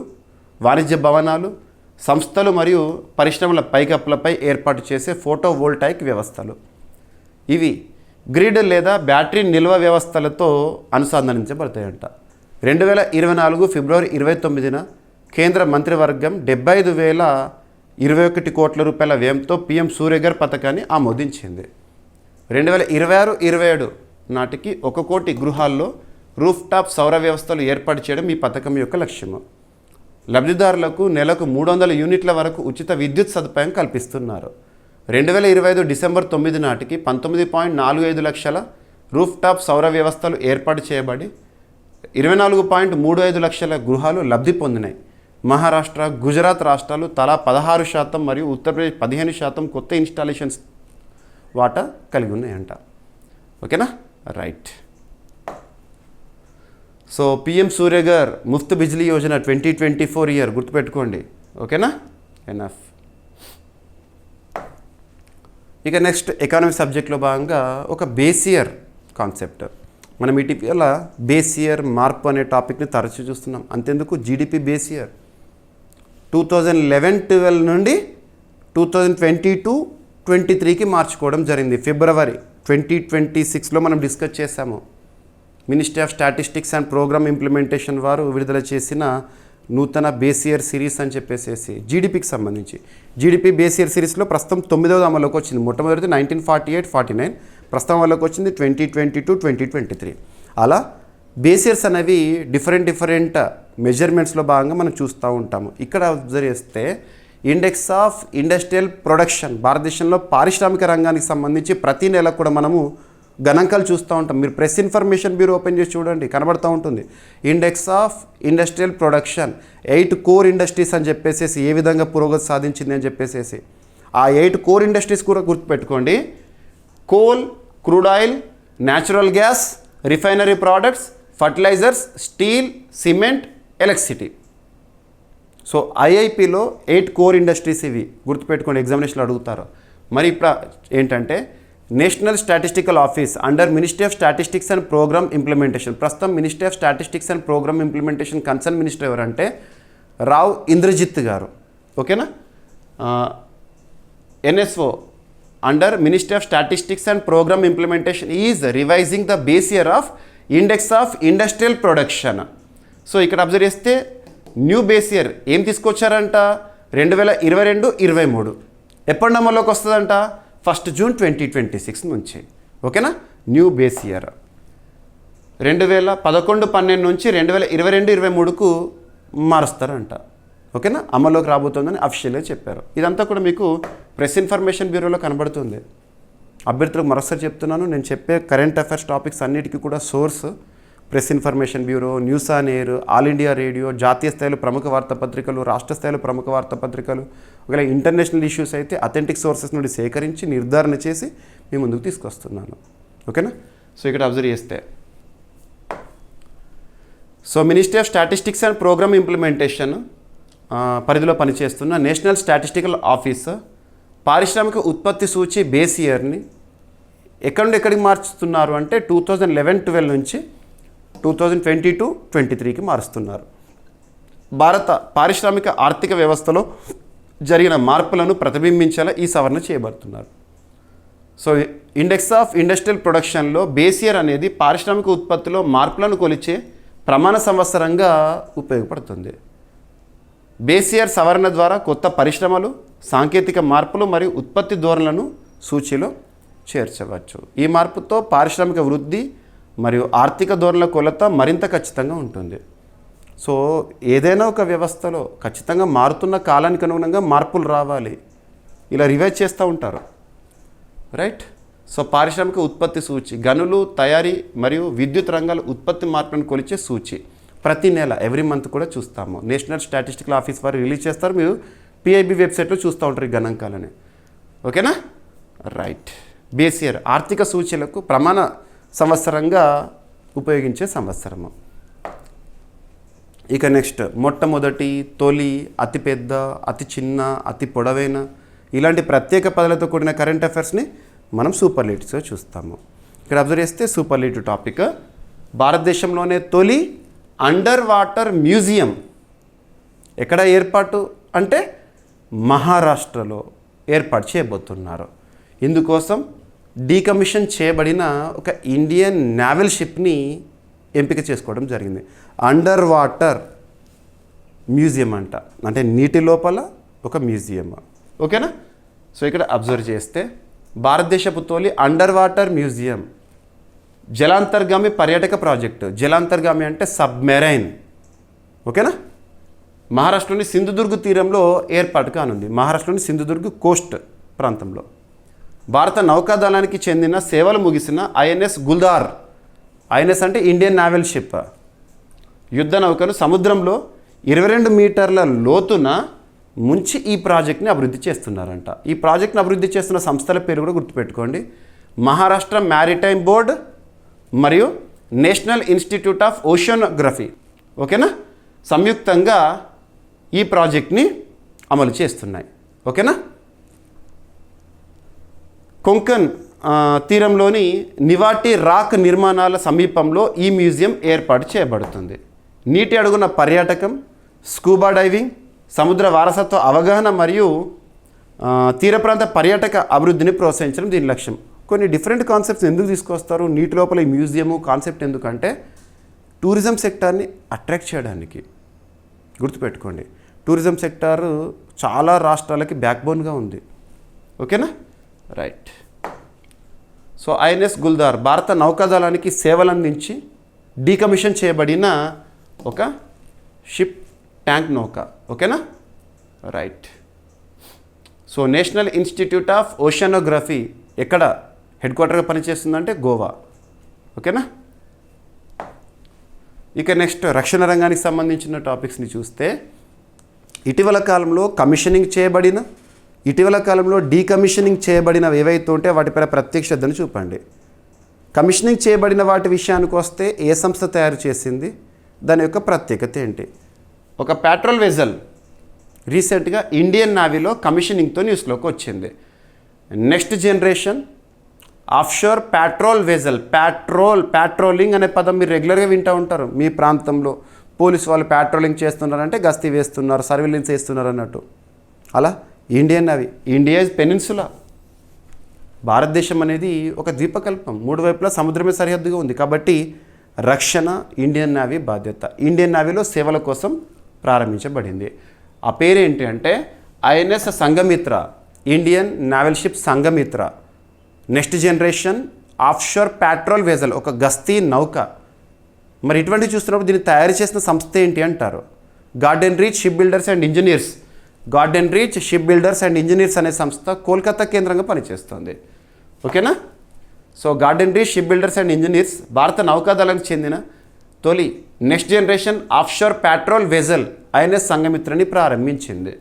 వాణిజ్య భవనాలు, సంస్థలు మరియు పరిశ్రమల పైకప్పులపై ఏర్పాటు చేసే ఫోటోవోల్టాయిక్ వ్యవస్థలు. ఇవి గ్రిడ్ లేదా బ్యాటరీ నిల్వ వ్యవస్థలతో అనుసంధానించబడతాయంట. 2024 ఫిబ్రవరి 29న కేంద్ర మంత్రివర్గం 75,021 కోట్ల రూపాయల వ్యయంతో PM సూర్యఘర్ పథకాన్ని ఆమోదించింది. 2026-27 నాటికి 1 కోటి గృహాల్లో రూఫ్ టాప్ సౌర వ్యవస్థలు ఏర్పాటు చేయడం ఈ పథకం యొక్క లక్ష్యము. లబ్ధిదారులకు నెలకు 300 యూనిట్ల వరకు ఉచిత విద్యుత్ సదుపాయం కల్పిస్తున్నారు. 2025 డిసెంబర్ 9 నాటికి 19.45 లక్షల రూఫ్ టాప్ సౌర వ్యవస్థలు ఏర్పాటు చేయబడి 24.35 లక్షల గృహాలు లబ్ధి పొందినాయి. మహారాష్ట్ర, గుజరాత్ రాష్ట్రాలు తలా 16% మరియు ఉత్తరప్రదేశ్ 15% కొత్త ఇన్స్టాలేషన్స్ వాటా కలిగి ఉన్నాయంట. ఓకేనా, right. PM Surya Ghar Muft Bijli Yojana 2024 year గుర్తుపెట్టుకోండి. ఓకేనా, ఎనఫ్. ఇక నెక్స్ట్ ఎకానమీ సబ్జెక్ట్లో భాగంగా ఒక బేస్ ఇయర్ కాన్సెప్ట్. మనం ఇటీవల బేస్ ఇయర్ మార్పు అనే టాపిక్ని తరచూ చూస్తున్నాం. అంతెందుకు జీడిపి బేస్ ఇయర్ 2011-12 నుండి 2022-23కి మార్చుకోవడం జరిగింది. ఫిబ్రవరి 2026లో మనం డిస్కస్ చేశాము. Ministry of statistics and programme implementation వారు విడుదల చేసిన నూతన బేస్ ఇయర్ సిరీస్ అని చెప్పేసి జీడిపికి సంబంధించి జీడిపి బేస్ ఇయర్ సిరీస్లో ప్రస్తుతం 9వ అమలులోకి వచ్చింది. మొట్టమొదటి 1948-49, ప్రస్తుతం అమలులోకి వచ్చింది 2022-2023. అలా బేస్ ఇయర్స్ అనేవి డిఫరెంట్ మెజర్మెంట్స్లో భాగంగా మనం చూస్తూ ఉంటాము. ఇక్కడ అబ్జర్వ్ చేస్తే ఇండెక్స్ ఆఫ్ ఇండస్ట్రియల్ ప్రొడక్షన్, భారతదేశంలో పారిశ్రామిక రంగానికి సంబంధించి ప్రతి నెల కూడా మనము గణాంకాలు చూస్తూ ఉంటాం. మీరు ప్రెస్ ఇన్ఫర్మేషన్ బ్యూరో ఓపెన్ చేసి చూడండి, కనబడుతూ ఉంటుంది. Index of industrial production 8 core industries అని చెప్పేసి ఏ విధంగా పురోగతి సాధించింది అని చెప్పేసి ఆ 8 కోర్ ఇండస్ట్రీస్ కూడా గుర్తుపెట్టుకోండి. Coal, crude oil, natural gas, refinery products, fertilisers, steel, cement, electricity. So ఐఐపిలో 8 కోర్ ఇండస్ట్రీస్ ఇవి గుర్తుపెట్టుకోండి, ఎగ్జామినేషన్లో అడుగుతారు. మరి ఇప్పుడు ఏంటంటే national statistical office under ministry of statistics and programme implementation. ప్రస్తుతం ministry of statistics and programme implementation concern minister ఎవరంటే రావ్ ఇంద్రజిత్ గారు. ఓకేనా. NSO under ministry of statistics and programme implementation is revising the base year of index of industrial production. So ఇక్కడ observe చేస్తే new base year ఏం తీసుకొచ్చారంట, 2022-23. ఎప్పటి అమల్లోకి వస్తుందంట, 1 June 2026 నుంచి. ఓకేనా. న్యూ బేస్ ఇయర్ 2011-12 నుంచి 2022-23కు మారుస్తారంట. ఓకేనా. అమల్లోకి రాబోతుందని అఫీషియల్గా చెప్పారు. ఇదంతా కూడా మీకు ప్రెస్ ఇన్ఫర్మేషన్ బ్యూరోలో కనబడుతుంది. అభ్యర్థులకు మరోసారి చెప్తున్నాను, నేను చెప్పే కరెంట్ అఫైర్స్ టాపిక్స్ అన్నిటికీ కూడా source press information bureau, news on air, all India radio, జాతీయ స్థాయిలో ప్రముఖ వార్తాపత్రికలు, రాష్ట్ర స్థాయిలో ప్రముఖ వార్తాపత్రికలు, ఒకవేళ ఇంటర్నేషనల్ ఇష్యూస్ అయితే అథెంటిక్ సోర్సెస్ నుండి సేకరించి నిర్ధారణ చేసి మీ ముందుకు తీసుకొస్తున్నాను. ఓకేనా. సో ఇక్కడ అబ్జర్వ్ చేస్తే ministry of statistics and programme implementation పరిధిలో పనిచేస్తున్న నేషనల్ స్టాటిస్టికల్ ఆఫీస్ పారిశ్రామిక ఉత్పత్తి సూచి బేస్ ఇయర్ని ఎక్కడికి మార్చుతున్నారు అంటే 2011-12 నుంచి 2022-23కి మారుస్తున్నారు. భారత పారిశ్రామిక ఆర్థిక వ్యవస్థలో జరిగిన మార్పులను ప్రతిబింబించేలా ఈ సవరణ చేయబడుతున్నారు. సో ఇండెక్స్ ఆఫ్ ఇండస్ట్రియల్ ప్రొడక్షన్లో బేస్ ఇయర్ అనేది పారిశ్రామిక ఉత్పత్తిలో మార్పులను కొలిచే ప్రమాణ సంవత్సరంగా ఉపయోగపడుతుంది. బేస్ ఇయర్ సవరణ ద్వారా కొత్త పరిశ్రమలు, సాంకేతిక మార్పులు మరియు ఉత్పత్తి ధోరణులను సూచీలో చేర్చవచ్చు. ఈ మార్పుతో పారిశ్రామిక వృద్ధి మరియు ఆర్థిక ధోరణుల కొలత మరింత ఖచ్చితంగా ఉంటుంది. సో ఏదైనా ఒక వ్యవస్థలో ఖచ్చితంగా మారుతున్న కాలానికి అనుగుణంగా మార్పులు రావాలి. ఇలా రివైజ్ చేస్తూ ఉంటారు, రైట్. సో పారిశ్రామిక ఉత్పత్తి సూచి గనులు, తయారీ మరియు విద్యుత్ రంగాల ఉత్పత్తి మార్పులను కొలిచే సూచి ప్రతి నెల ఎవ్రీ మంత్ కూడా చూస్తాము. నేషనల్ స్టాటిస్టికల్ ఆఫీస్ వారు రిలీజ్ చేస్తారు, మీరు పిఐబి వెబ్సైట్లో చూస్తూ ఉంటారు ఈ గణాంకాలని. ఓకేనా, రైట్. బేస్ ఇయర్ ఆర్థిక సూచీలకు ప్రమాణ సంవత్సరంగా ఉపయోగించే సంవత్సరము. ఇక నెక్స్ట్ మొట్టమొదటి, తొలి, అతిపెద్ద, అతి చిన్న, అతి పొడవైన ఇలాంటి ప్రత్యేక పదాలతో కూడిన కరెంట్ అఫైర్స్ని మనం సూపర్లేటివ్స్గా చూస్తాము. ఇక్కడ అబ్జర్వ్ చేస్తే సూపర్లేటివ్ టాపిక్ భారతదేశంలోనే తొలి అండర్ వాటర్ మ్యూజియం ఎక్కడ ఏర్పాటు అంటే మహారాష్ట్రలో ఏర్పాటు చేయబోతున్నారు. ఇందుకోసం డీకమిషన్ చేయబడిన ఒక ఇండియన్ నావల్ షిప్ని ఎంపిక చేసుకోవడం జరిగింది. అండర్ వాటర్ మ్యూజియం అంట, అంటే నీటి లోపల ఒక మ్యూజియం. ఓకేనా. సో ఇక్కడ అబ్జర్వ్ చేస్తే భారతదేశపు తొలి అండర్ వాటర్ మ్యూజియం జలాంతర్గామి పర్యాటక ప్రాజెక్టు. జలాంతర్గామి అంటే సబ్మెరైన్. ఓకేనా. మహారాష్ట్రలోని సింధుదుర్గ్ తీరంలో ఏర్పాటు కానుంది. మహారాష్ట్రలోని సింధుదుర్గ్ కోస్ట్ ప్రాంతంలో. భారత నౌకాదళానికి చెందిన సేవలు ముగిసిన ఐఎన్ఎస్ గుల్దార్, ఐఎన్ఎస్ అంటే ఇండియన్ నావల్ షిప్, యుద్ధ నౌకను సముద్రంలో 22 మీటర్ల లోతున ముంచి ఈ ప్రాజెక్ట్ని అభివృద్ధి చేస్తున్నారంట. ఈ ప్రాజెక్ట్ని అభివృద్ధి చేస్తున్న సంస్థల పేరు కూడా గుర్తుపెట్టుకోండి. మహారాష్ట్ర మ్యారిటైమ్ బోర్డ్ మరియు నేషనల్ ఇన్స్టిట్యూట్ ఆఫ్ ఓషనోగ్రఫీ. ఓకేనా. సంయుక్తంగా ఈ ప్రాజెక్ట్ని అమలు చేస్తున్నాయి. ఓకేనా. కొంకన్ తీరంలోని నివాటి రాక్ నిర్మాణాల సమీపంలో ఈ మ్యూజియం ఏర్పాటు చేయబడుతుంది. నీటి అడుగున పర్యాటకం, స్కూబా డైవింగ్, సముద్ర వారసత్వ అవగాహన మరియు తీర ప్రాంత పర్యాటక అభివృద్ధిని ప్రోత్సహించడం దీని లక్ష్యం. కొన్ని డిఫరెంట్ కాన్సెప్ట్స్ ఎందుకు తీసుకొస్తారు నీటి లోపల ఈ మ్యూజియము కాన్సెప్ట్ ఎందుకంటే టూరిజం సెక్టార్ని అట్రాక్ట్ చేయడానికి. గుర్తుపెట్టుకోండి, టూరిజం సెక్టార్ చాలా రాష్ట్రాలకి బ్యాక్బోన్గా ఉంది. ఓకేనా, రైట్. సో ఐఎన్ఎస్ గుల్దార్ భారత నౌకాదళానికి సేవలందించి డీకమిషన్ చేయబడిన ఒక షిప్, ట్యాంక్ నౌక. ఓకేనా, right. So national institute of oceanography ఎక్కడ హెడ్ క్వార్టర్గా పనిచేస్తుందంటే గోవా. ఓకేనా, ఇక నెక్స్ట్ రక్షణ రంగానికి సంబంధించిన టాపిక్స్ని చూస్తే ఇటీవల కాలంలో కమిషనింగ్ చేయబడిన, ఇటీవల కాలంలో డీకమిషనింగ్ చేయబడినవి ఏవైతే ఉంటే వాటిపైన ప్రత్యేక శ్రద్ధను చూపండి. కమిషనింగ్ చేయబడిన వాటి విషయానికి వస్తే ఏ సంస్థ తయారు చేసింది, దాని యొక్క ప్రత్యేకత ఏంటి? ఒక పెట్రోల్ వెజల్ రీసెంట్గా ఇండియన్ నావీలో కమిషనింగ్తో న్యూస్లోకి వచ్చింది. Next generation offshore patrol vessel. Patrolling అనే పదం మీరు రెగ్యులర్గా వింటూ ఉంటారు. మీ ప్రాంతంలో పోలీసు వాళ్ళు పెట్రోలింగ్ చేస్తున్నారంటే గస్తీ వేస్తున్నారు, సర్వేలెన్స్ చేస్తున్నారు అన్నట్టు. అలా Indian navy, India is peninsula. భారతదేశం అనేది ఒక ద్వీపకల్పం, 3 వైపులా సముద్రమే సరిహద్దుగా ఉంది. కాబట్టి రక్షణ ఇండియన్ నావీ బాధ్యత. ఇండియన్ నావీలో సేవల కోసం ప్రారంభించబడింది. ఆ పేరేంటి అంటే INS Sanghamitra, Indian naval ship Sanghamitra. Next generation offshore patrol vessel, ఒక గస్తీ నౌక. మరి ఇటువంటి చూస్తున్నప్పుడు దీన్ని తయారు చేసిన సంస్థ ఏంటి అంటారు? Garden reach ship builders and engineers. Garden reach ship builders and engineers అనే సంస్థ కోల్కతా కేంద్రంగా పనిచేస్తుంది. ఓకేనా, so garden reach ship builders and engineers భారత నౌకాదళానికి చెందిన తొలి next generation offshore patrol vessel INS సంఘమిత్రని ప్రారంభించింది.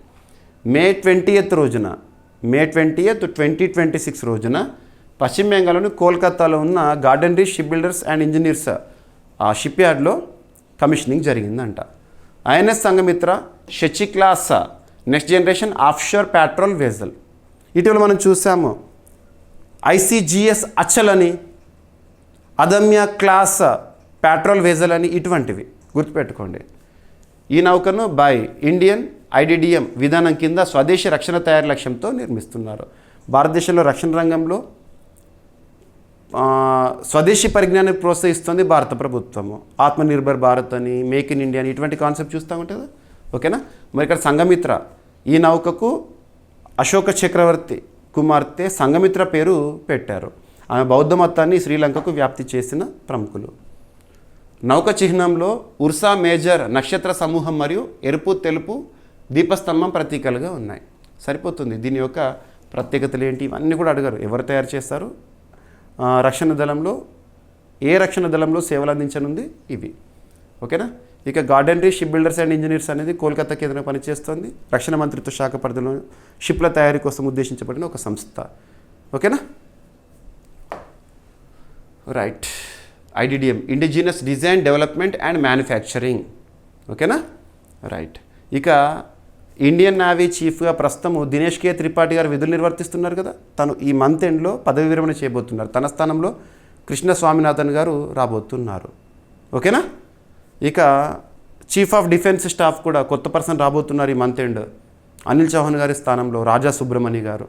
మే 20th రోజున, మే 20th 2026 రోజున పశ్చిమ బెంగాల్లోని కోల్కతాలో ఉన్న garden reach ship builders and engineers ఆ షిప్ యార్డ్లో కమిషనింగ్ జరిగిందంట. INS Sanghamitra Sachi class next generation offshore patrol vessel. ఇటీవల మనం చూసాము ఐసీజీఎస్ అచల్ అని, అదమ్య క్లాస్ పెట్రోల్ వెజల్ అని, ఇటువంటివి గుర్తుపెట్టుకోండి. ఈ నౌకను బై ఇండియన్ ఐడిడిఎం విధానం కింద స్వదేశీ రక్షణ తయారీ లక్ష్యంతో నిర్మిస్తున్నారు. భారతదేశంలో రక్షణ రంగంలో స్వదేశీ పరిజ్ఞానాన్ని ప్రోత్సహిస్తుంది భారత ప్రభుత్వము. ఆత్మనిర్భర్ భారత్ అని, మేక్ ఇన్ ఇండియా అని ఇటువంటి కాన్సెప్ట్ చూస్తూ ఉంటుంది. ఓకేనా, మరి ఇక్కడ సంఘమిత్ర, ఈ నౌకకు అశోక చక్రవర్తి కుమార్తె సంఘమిత్ర పేరు పెట్టారు. ఆమె బౌద్ధ మతాన్ని శ్రీలంకకు వ్యాప్తి చేసిన ప్రముఖులు. నౌక చిహ్నంలో ఉర్సా మేజర్ నక్షత్ర సమూహం మరియు ఎరుపు తెలుపు దీపస్తంభం ప్రతీకలుగా ఉన్నాయి. సరిపోతుంది. దీని యొక్క ప్రత్యేకతలు ఏంటి ఇవన్నీ కూడా అడిగారు. ఎవరు తయారు చేస్తారు, రక్షణ దళంలో ఏ రక్షణ దళంలో సేవలు అందించనుంది, ఇవి. ఓకేనా, ఇక garden reach ship builders and engineers అనేది కోల్కతా కేంద్రంగా పనిచేస్తుంది. రక్షణ మంత్రిత్వ శాఖ పరిధిలో షిప్ల తయారీ కోసం ఉద్దేశించబడిన ఒక సంస్థ. ఓకేనా, right. IDDM indigenous design development and manufacturing. ఓకేనా, రైట్. ఇక ఇండియన్ నావీ చీఫ్గా ప్రస్తుతం దినేష్ కే త్రిపాఠి గారు విధులు నిర్వర్తిస్తున్నారు కదా. తను ఈ మంత్ ఎండ్లో పదవి విరమణ చేయబోతున్నారు. తన స్థానంలో కృష్ణ స్వామినాథన్ గారు రాబోతున్నారు. ఓకేనా, ఇక చీఫ్ ఆఫ్ డిఫెన్స్ స్టాఫ్ కూడా కొత్త పర్సన్ రాబోతున్నారు ఈ మంత్ ఎండ్. అనిల్ చౌహాన్ గారి స్థానంలో రాజా సుబ్రమణి గారు.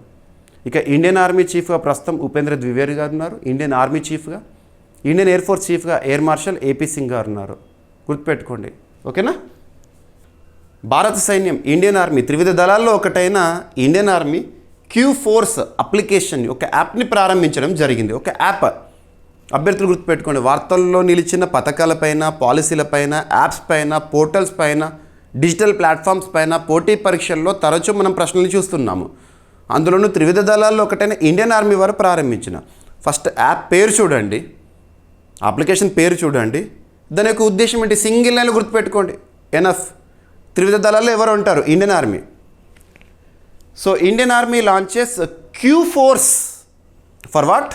ఇక ఇండియన్ ఆర్మీ చీఫ్గా ప్రస్తుతం ఉపేంద్ర ద్వివేది గారు ఉన్నారు. ఇండియన్ ఆర్మీ చీఫ్గా, ఇండియన్ ఎయిర్ ఫోర్స్ చీఫ్గా ఎయిర్ మార్షల్ ఏపీ సింగ్ గారు ఉన్నారు. గుర్తుపెట్టుకోండి. ఓకేనా, భారత సైన్యం ఇండియన్ ఆర్మీ త్రివిధ దళాల్లో ఒకటైన Indian army Q force application ఒక యాప్ని ప్రారంభించడం జరిగింది. ఒక యాప్, అభ్యర్థులు గుర్తుపెట్టుకోండి. వార్తల్లో నిలిచిన పథకాలపైన, పాలసీలపైన, యాప్స్ పైన, పోర్టల్స్ పైన, డిజిటల్ ప్లాట్ఫామ్స్ పైన పోటీ పరీక్షల్లో తరచూ మనం ప్రశ్నలు చూస్తున్నాము. అందులోనూ త్రివిధ దళాల్లో ఒకటైన ఇండియన్ ఆర్మీ వారు ప్రారంభించిన ఫస్ట్ యాప్ పేరు చూడండి, అప్లికేషన్ పేరు చూడండి. దాని యొక్క ఉద్దేశం ఏంటి? సింగిల్ లైన్లో గుర్తుపెట్టుకోండి, ఎనఫ్. త్రివిధ దళాల్లో ఎవరు ఉంటారు? Indian army. So Indian army launches Q force for what?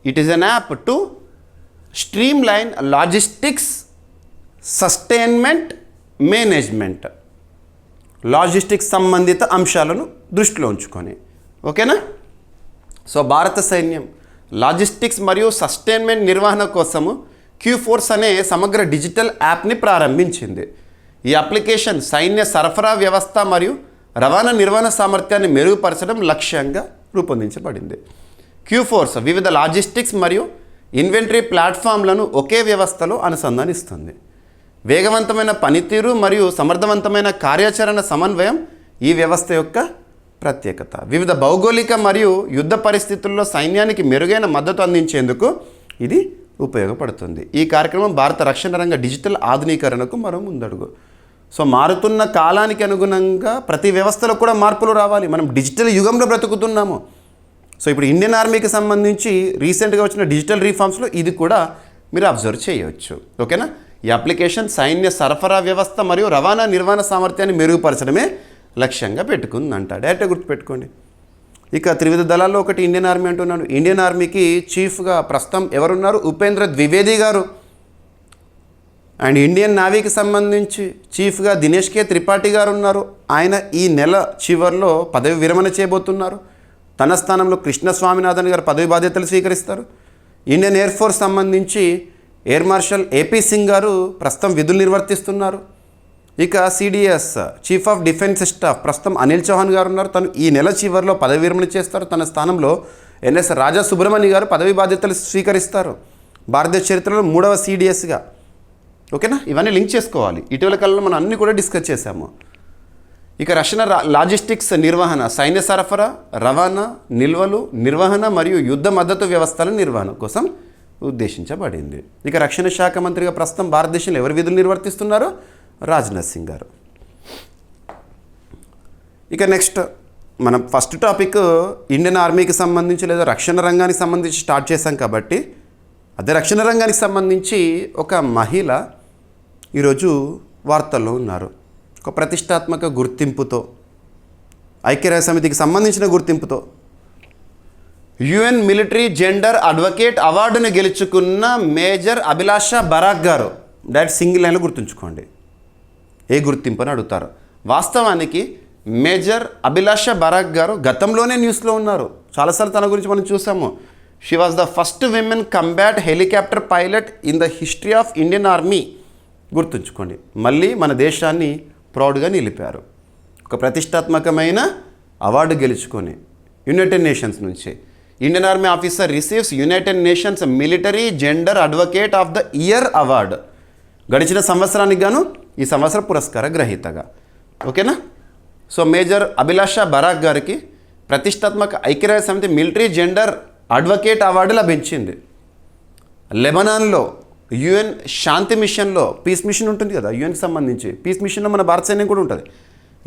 It is an app to streamline logistics sustainment management. లాజిస్టిక్స్ సంబంధిత అంశాలను దృష్టిలో ఉంచుకొని. ఓకేనా, సో భారత సైన్యం లాజిస్టిక్స్ మరియు సస్టైన్మెంట్ నిర్వహణ కోసము క్యూఫోర్స్ అనే సమగ్ర డిజిటల్ యాప్ని ప్రారంభించింది. ఈ అప్లికేషన్ సైన్య సరఫరా వ్యవస్థ మరియు రవాణా నిర్వహణ సామర్థ్యాన్ని మెరుగుపరచడం లక్ష్యంగా రూపొందించబడింది. క్యూఫోర్స్ వివిధ లాజిస్టిక్స్ మరియు ఇన్వెంటరీ ప్లాట్ఫామ్లను ఒకే వ్యవస్థలో అనుసంధానిస్తుంది. వేగవంతమైన పనితీరు మరియు సమర్థవంతమైన కార్యాచరణ సమన్వయం ఈ వ్యవస్థ యొక్క ప్రత్యేకత. వివిధ భౌగోళిక మరియు యుద్ధ పరిస్థితుల్లో సైన్యానికి మెరుగైన మద్దతు అందించేందుకు ఇది ఉపయోగపడుతుంది. ఈ కార్యక్రమం భారత రక్షణ రంగ డిజిటల్ ఆధునీకరణకు మరో ముందడుగు. సో మారుతున్న కాలానికి అనుగుణంగా ప్రతి వ్యవస్థలో కూడా మార్పులు రావాలి. మనం డిజిటల్ యుగంలో బ్రతుకుతున్నాము. సో ఇప్పుడు ఇండియన్ ఆర్మీకి సంబంధించి రీసెంట్గా వచ్చిన డిజిటల్ రీఫార్మ్స్లో ఇది కూడా మీరు అబ్జర్వ్ చేయవచ్చు. ఓకేనా? ఈ అప్లికేషన్ సైన్య సరఫరా వ్యవస్థ మరియు రవాణా నిర్వహణ సామర్థ్యాన్ని మెరుగుపరచడమే లక్ష్యంగా పెట్టుకుందంట. డైరెక్ట్గా గుర్తుపెట్టుకోండి. ఇక త్రివిధ దళాల్లో ఒకటి ఇండియన్ ఆర్మీ అంటున్నాను. ఇండియన్ ఆర్మీకి చీఫ్గా ప్రస్తుతం ఎవరున్నారు? ఉపేంద్ర ద్వివేది గారు. అండ్ ఇండియన్ నావీకి సంబంధించి చీఫ్గా దినేష్ కే త్రిపాఠి గారు ఉన్నారు. ఆయన ఈ నెల చివరిలో పదవి విరమణ చేయబోతున్నారు. తన స్థానంలో కృష్ణ స్వామినాథన్ గారు పదవి బాధ్యతలు స్వీకరిస్తారు. ఇండియన్ ఎయిర్ ఫోర్స్ సంబంధించి ఎయిర్ మార్షల్ ఏపీ సింగ్ గారు ప్రస్తుతం విధులు నిర్వర్తిస్తున్నారు. ఇక CDS chief of defence staff ప్రస్తుతం అనిల్ చౌహాన్ గారు ఉన్నారు. తను ఈ నెల చివరిలో పదవి విరమణ చేస్తారు. తన స్థానంలో ఎన్ఎస్ రాజా సుబ్రహ్మణ్య గారు పదవి బాధ్యతలు స్వీకరిస్తారు. భారతదేశ చరిత్రలో 3వ సిడిఎస్గా. ఓకేనా? ఇవన్నీ లింక్ చేసుకోవాలి. ఇటీవల కాలంలో మనం అన్నీ కూడా డిస్కస్ చేశాము. ఇక రక్షణ లాజిస్టిక్స్ నిర్వహణ సైన్య సరఫరా, రవాణా, నిల్వలు, నిర్వహణ మరియు యుద్ధ మద్దతు వ్యవస్థల నిర్వహణ కోసం ఉద్దేశించబడింది. ఇక రక్షణ శాఖ మంత్రిగా ప్రస్తుతం భారతదేశంలో ఎవరు విధులు నిర్వర్తిస్తున్నారో? రాజ్నాథ్ సింగ్ గారు. ఇక నెక్స్ట్ మనం ఫస్ట్ టాపిక్ ఇండియన్ ఆర్మీకి సంబంధించి లేదా రక్షణ రంగానికి సంబంధించి స్టార్ట్ చేశాం కాబట్టి అదే రక్షణ రంగానికి సంబంధించి ఒక మహిళ ఈరోజు వార్తల్లో ఉన్నారు. ఒక ప్రతిష్టాత్మక గుర్తింపుతో, ఐక్యరాజ్య సమితికి సంబంధించిన గుర్తింపుతో యుఎన్ మిలిటరీ జెండర్ అడ్వకేట్ అవార్డును గెలుచుకున్న మేజర్ అభిలాష బరాక్ గారు. డైరెక్ట్ సింగిల్ లైన్లో గుర్తుంచుకోండి. ఏ గుర్తింపు అని అడుగుతారు. వాస్తవానికి మేజర్ అభిలాష బరాక్ గారు గతంలోనే న్యూస్లో ఉన్నారు. చాలాసార్లు తన గురించి మనం చూసాము. She was the first women combat helicopter pilot in the history of Indian army. గుర్తుంచుకోండి. మళ్ళీ మన దేశాన్ని ప్రౌడ్గా నిలిపారు. ఒక ప్రతిష్టాత్మకమైన అవార్డు గెలుచుకొని యునైటెడ్ నేషన్స్ నుంచి. Indian army officer receives United nations military gender advocate of the year award. గడిచిన సంవత్సరానికి గాను ఈ సంవత్సర పురస్కార గ్రహీతగా. ఓకేనా? సో మేజర్ అభిలాష బరాక్ గారికి ప్రతిష్టాత్మక ఐక్యరాజ్య సమితి మిలిటరీ జెండర్ అడ్వకేట్ అవార్డు లభించింది. లెబనాన్లో యుఎన్ శాంతి మిషన్లో, పీస్ మిషన్ ఉంటుంది కదా యుఎన్కి సంబంధించి, పీస్ మిషన్లో మన భారత సైన్యం కూడా ఉంటుంది.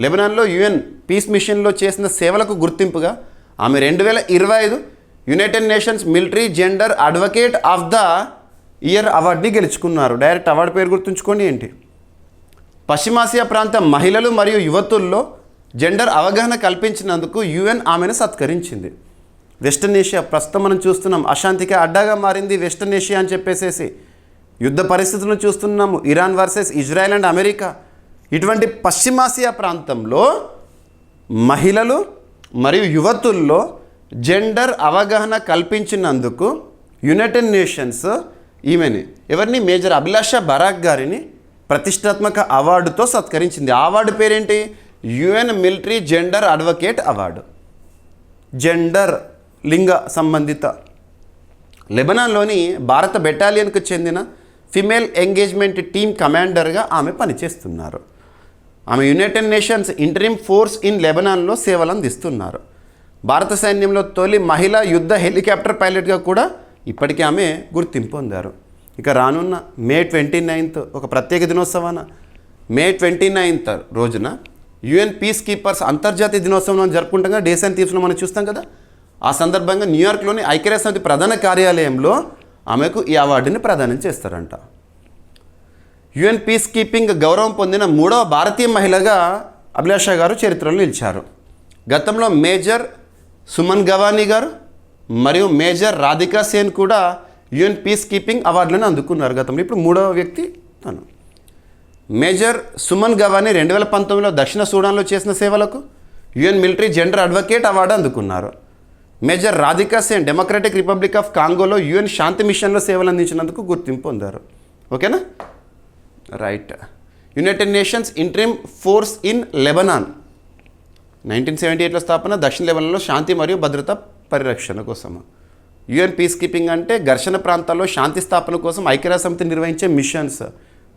లెబనాన్లో యుఎన్ పీస్ మిషన్లో చేసిన సేవలకు గుర్తింపుగా ఆమె 2025 United nations military gender advocate of the year అవార్డుని గెలుచుకున్నారు. డైరెక్ట్ అవార్డు పేరు గుర్తుంచుకోండి. ఏంటి? పశ్చిమాసియా ప్రాంత మహిళలు మరియు యువతుల్లో జెండర్ అవగాహన కల్పించినందుకు యుఎన్ ఆమెను సత్కరించింది. వెస్టర్న్ ఏషియా ప్రస్తుతం మనం చూస్తున్నాం, అశాంతికి అడ్డాగా మారింది వెస్టర్న్ ఏషియా అని చెప్పేసేసి యుద్ధ పరిస్థితులను చూస్తున్నాము. Iran versus Israel and America. ఇటువంటి పశ్చిమాసియా ప్రాంతంలో మహిళలు మరియు యువతుల్లో జెండర్ అవగాహన కల్పించినందుకు యునైటెడ్ నేషన్స్ ఈమెని, ఎవరిని? మేజర్ అభిలాష బరాక్ గారిని ప్రతిష్టాత్మక అవార్డుతో సత్కరించింది. ఆ అవార్డు పేరేంటి? UN military gender advocate award. Gender లింగ సంబంధిత. లెబనాన్లోని భారత బెటాలియన్కు చెందిన ఫిమేల్ ఎంగేజ్మెంట్ టీమ్ కమాండర్గా ఆమె పనిచేస్తున్నారు. ఆమె United Nations interim force in లెబనాన్లో సేవలు అందిస్తున్నారు. భారత సైన్యంలో తొలి మహిళా యుద్ధ హెలికాప్టర్ పైలట్గా కూడా ఇప్పటికీ ఆమె గుర్తింపు పొందారు. ఇక రానున్న మే 29 ఒక ప్రత్యేక దినోత్సవాన మే 29 రోజున యుఎన్ పీస్ కీపర్స్ అంతర్జాతీయ దినోత్సవం జరుపుకుంటాం కదా. డేస్ అండ్ థీవ్స్లో మనం చూస్తాం కదా. ఆ సందర్భంగా న్యూయార్క్లోని ఐక్యరాజ్య సమితి ప్రధాన కార్యాలయంలో ఆమెకు ఈ అవార్డుని ప్రదానం చేస్తారంట. యుఎన్ పీస్ కీపింగ్ గౌరవం పొందిన 3వ భారతీయ మహిళగా అభిలాష గారు చరిత్రలో నిలిచారు. గతంలో మేజర్ సుమన్ గవానీ గారు మరియు మేజర్ రాధికా సేన్ కూడా యుఎన్ పీస్ కీపింగ్ అవార్డులను అందుకున్నారు గతంలో. ఇప్పుడు 3వ వ్యక్తి తను. మేజర్ సుమన్ గవానీ 2019లో దక్షిణ సూడాన్లో చేసిన సేవలకు UN military gender advocate award అందుకున్నారు. Major Radhika Sen democratic republic of కాంగోలో యుఎన్ శాంతి మిషన్లో సేవలు అందించినందుకు గుర్తింపు పొందారు. ఓకేనా, right. United Nations interim force in Lebanon 1978లో స్థాపన, దక్షిణ లెబనాన్లో శాంతి మరియు భద్రత పరిరక్షణ కోసం. యుఎన్ పీస్ కీపింగ్ అంటే ఘర్షణ ప్రాంతాల్లో శాంతి స్థాపన కోసం ఐక్యరాజ్యసమితి నిర్వహించే మిషన్స్,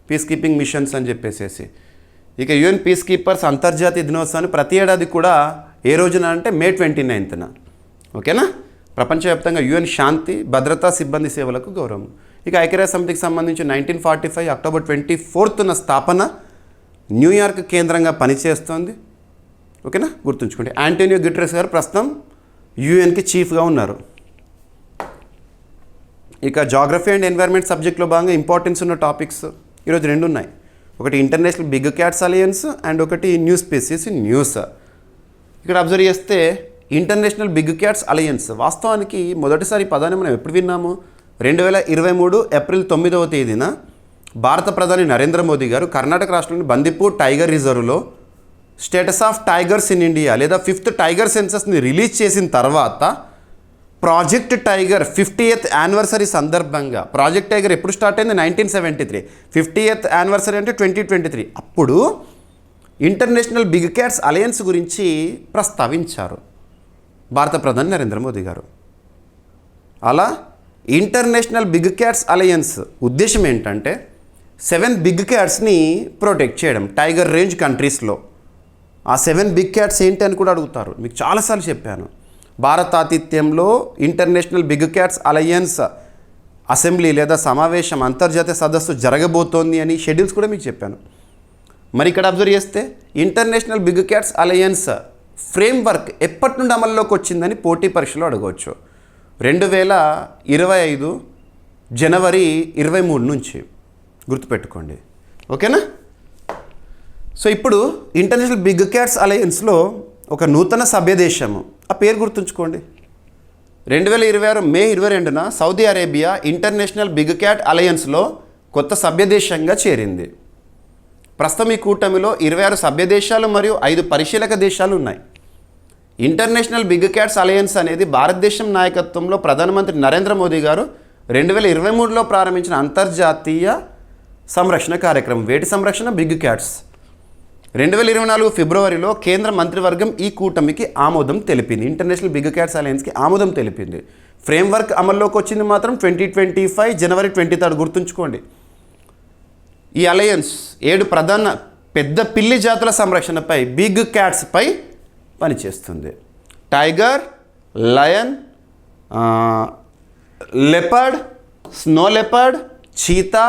పీస్ కీపింగ్ మిషన్స్ అని చెప్పేసి. ఇక యుఎన్ పీస్ కీపర్స్ అంతర్జాతీయ దినోత్సవాన్ని ప్రతి ఏడాది కూడా ఏ రోజున అంటే May 29న. ఓకేనా, ప్రపంచవ్యాప్తంగా యుఎన్ శాంతి భద్రతా సిబ్బంది సేవలకు గౌరవం. ఇక ఐక్యరాజ్యసమితికి సంబంధించి 1945 అక్టోబర్ 24న స్థాపన, న్యూయార్క్ కేంద్రంగా పనిచేస్తోంది. ఓకేనా, గుర్తుంచుకోండి. ఆంటోనియో గుటెరెస్ గారు ప్రస్తుతం యుఎన్కి చీఫ్గా ఉన్నారు. ఇక జాగ్రఫీ అండ్ ఎన్వైర్న్మెంట్ సబ్జెక్ట్లో భాగంగా ఇంపార్టెన్స్ ఉన్న టాపిక్స్ ఈరోజు 2 ఉన్నాయి. ఒకటి international big cats alliance and ఒకటి న్యూ స్పీసీస్ ఇన్ న్యూస్. ఇక్కడ అబ్జర్వ్ చేస్తే ఇంటర్నేషనల్ బిగ్ క్యాట్స్ అలయన్స్ వాస్తవానికి మొదటిసారి పదాన్ని మనం ఎప్పుడు విన్నాము? 2023 ఏప్రిల్ 9వ తేదీన భారత ప్రధాని నరేంద్ర మోదీ గారు కర్ణాటక రాష్ట్రంలోని బందిపూర్ టైగర్ రిజర్వ్లో status of tigers in India లేదా 5th టైగర్ సెన్సస్ని రిలీజ్ చేసిన తర్వాత ప్రాజెక్ట్ టైగర్ 50th యానివర్సరీ సందర్భంగా, ప్రాజెక్ట్ టైగర్ ఎప్పుడు స్టార్ట్ అయింది? 1973. 50th యానివర్సరీ అంటే 2023. అప్పుడు ఇంటర్నేషనల్ బిగ్ క్యాట్స్ అలయన్స్ గురించి ప్రస్తావించారు భారత ప్రధాని నరేంద్ర మోదీ గారు. అలా ఇంటర్నేషనల్ బిగ్ క్యాట్స్ అలయన్స్ ఉద్దేశం ఏంటంటే 7 బిగ్ క్యాట్స్ని ప్రొటెక్ట్ చేయడం టైగర్ రేంజ్ కంట్రీస్లో. ఆ 7 బిగ్ క్యాట్స్ ఏంటి అని కూడా అడుగుతారు. మీకు చాలాసార్లు చెప్పాను. భారతాతిథ్యంలో international big cats alliance assembly లేదా సమావేశం అంతర్జాతీయ సదస్సు జరగబోతోంది అని షెడ్యూల్స్ కూడా మీకు చెప్పాను. మరి ఇక్కడ అబ్జర్వ్ చేస్తే international big cats alliance framework ఎప్పటి నుండి అమల్లోకి వచ్చిందని పోటీ పరీక్షలో అడగవచ్చు. 2025 జనవరి 23 నుంచి గుర్తుపెట్టుకోండి. ఓకేనా, సో ఇప్పుడు ఇంటర్నేషనల్ బిగ్ క్యాట్స్ అలయన్స్లో ఒక నూతన సభ్యదేశము, ఆ పేరు గుర్తుంచుకోండి. 2026 మే 22న Saudi Arabia international big cat అలయన్స్లో కొత్త సభ్యదేశంగా చేరింది. ప్రస్తుతం ఈ కూటమిలో 26 సభ్యదేశాలు మరియు 5 పరిశీలక దేశాలు ఉన్నాయి. ఇంటర్నేషనల్ బిగ్ క్యాట్స్ అలయన్స్ అనేది భారతదేశం నాయకత్వంలో ప్రధానమంత్రి నరేంద్ర మోదీ గారు 2023లో ప్రారంభించిన అంతర్జాతీయ సంరక్షణ కార్యక్రమం. వేటి సంరక్షణ? Big cats. 2024 ఫిబ్రవరిలో కేంద్ర మంత్రివర్గం ఈ కూటమికి ఆమోదం తెలిపింది. ఇంటర్నేషనల్ బిగ్ క్యాట్స్ అలయన్స్కి ఆమోదం తెలిపింది. ఫ్రేమ్వర్క్ అమల్లోకి వచ్చింది మాత్రం 2025 జనవరి 23. గుర్తుంచుకోండి. ఈ అలయన్స్ 7 ప్రధాన పెద్ద పిల్లి జాతుల సంరక్షణపై, బిగ్ క్యాట్స్పై పనిచేస్తుంది. Tiger, lion, leopard, snow leopard, cheetah,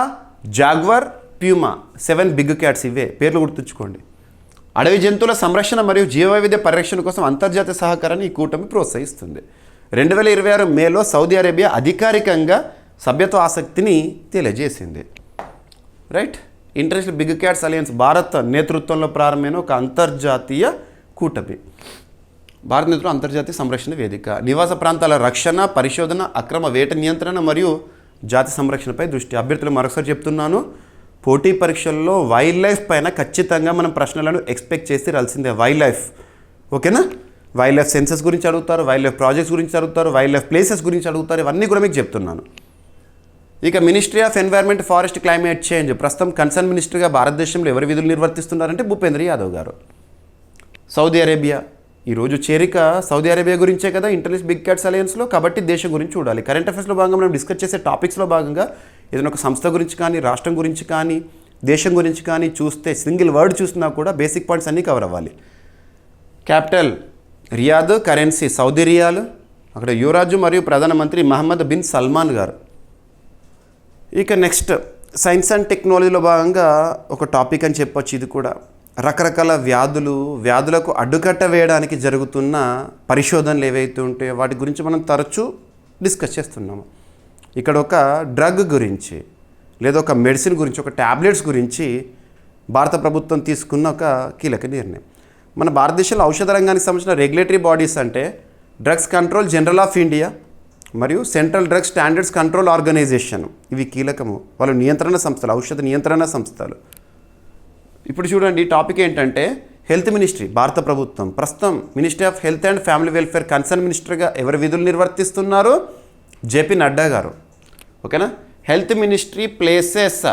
jaguar, puma. 7 big cats. ఇవే పేర్లు గుర్తుంచుకోండి. అడవి జంతువుల సంరక్షణ మరియు జీవవైవిధ్య పరిరక్షణ కోసం అంతర్జాతీయ సహకారాన్ని ఈ కూటమి ప్రోత్సహిస్తుంది. 2026 మేలో సౌదీ అరేబియా అధికారికంగా సభ్యత్వ ఆసక్తిని తెలియజేసింది. Right. International big cats alliance Bharat నేతృత్వంలో ప్రారంభమైన ఒక అంతర్జాతీయ కూటమి. భారత నేతృత్వం అంతర్జాతీయ సంరక్షణ వేదిక. నివాస ప్రాంతాల రక్షణ, పరిశోధన, అక్రమ వేట నియంత్రణ మరియు జాతి సంరక్షణపై దృష్టి. అభ్యర్థులు మరొకసారి చెప్తున్నాను, పోటీ పరీక్షల్లో వైల్డ్ లైఫ్ పైన ఖచ్చితంగా మనం ప్రశ్నలను ఎక్స్పెక్ట్ చేసి రాల్సిందే. Wild life. ఓకేనా, వైల్డ్ లైఫ్ సెన్సెస్ గురించి అడుగుతారు, వైల్డ్ లైఫ్ ప్రాజెక్ట్స్ గురించి అడుగుతారు, వైల్డ్ లైఫ్ ప్లేసెస్ గురించి అడుగుతారు. ఇవన్నీ కూడా మీకు చెప్తున్నాను. ఇక ministry of environment, forest, climate change ప్రస్తుతం కన్సర్న్ మినిస్టర్గా భారతదేశంలో ఎవరి విధులు నిర్వర్తిస్తున్నారంటే భూపేంద్ర యాదవ్ గారు. సౌదీ అరేబియా ఈరోజు చేరిక సౌదీ అరేబియా గురించే కదా ఇంటర్నేషనల్ బిగ్ క్యాట్స్ అలయన్స్లో. కాబట్టి దేశం గురించి చూడాలి. కరెంట్ అఫైర్స్లో భాగంగా మనం డిస్కస్ చేసే టాపిక్స్లో భాగంగా ఏదైనా ఒక సంస్థ గురించి కానీ, రాష్ట్రం గురించి కానీ, దేశం గురించి కానీ చూస్తే సింగిల్ వర్డ్ చూసినా కూడా బేసిక్ పాయింట్స్ అన్నీ కవర్ అవ్వాలి. Capital Riyadh, currency Saudi riyal, అక్కడ యువరాజు మరియు ప్రధానమంత్రి మహమ్మద్ బిన్ సల్మాన్ గారు. ఇక నెక్స్ట్ సైన్స్ అండ్ టెక్నాలజీలో భాగంగా ఒక టాపిక్ అని చెప్పొచ్చు. ఇది కూడా రకరకాల వ్యాధులకు అడ్డుకట్ట వేయడానికి జరుగుతున్న పరిశోధనలు ఏవైతే ఉంటాయో వాటి గురించి మనం తరచూ డిస్కస్ చేస్తున్నాము. ఇక్కడ ఒక డ్రగ్ గురించి లేదా ఒక మెడిసిన్ గురించి, ఒక ట్యాబ్లెట్స్ గురించి భారత ప్రభుత్వం తీసుకున్న ఒక కీలక నిర్ణయం. మన భారతదేశంలో ఔషధ రంగానికి సంబంధించిన రెగ్యులేటరీ బాడీస్ అంటే drugs control general of India మరియు central drug standards control organisation. ఇవి కీలకము. వాళ్ళు నియంత్రణ సంస్థలు, ఔషధ నియంత్రణ సంస్థలు. ఇప్పుడు చూడండి, టాపిక్ ఏంటంటే హెల్త్ మినిస్ట్రీ భారత ప్రభుత్వం. ప్రస్తుతం ministry of health and family welfare concern మినిస్టర్గా ఎవరు విధులు నిర్వర్తిస్తున్నారు? జేపీ నడ్డా గారు. ఓకేనా. హెల్త్ మినిస్ట్రీ ప్లేసెస్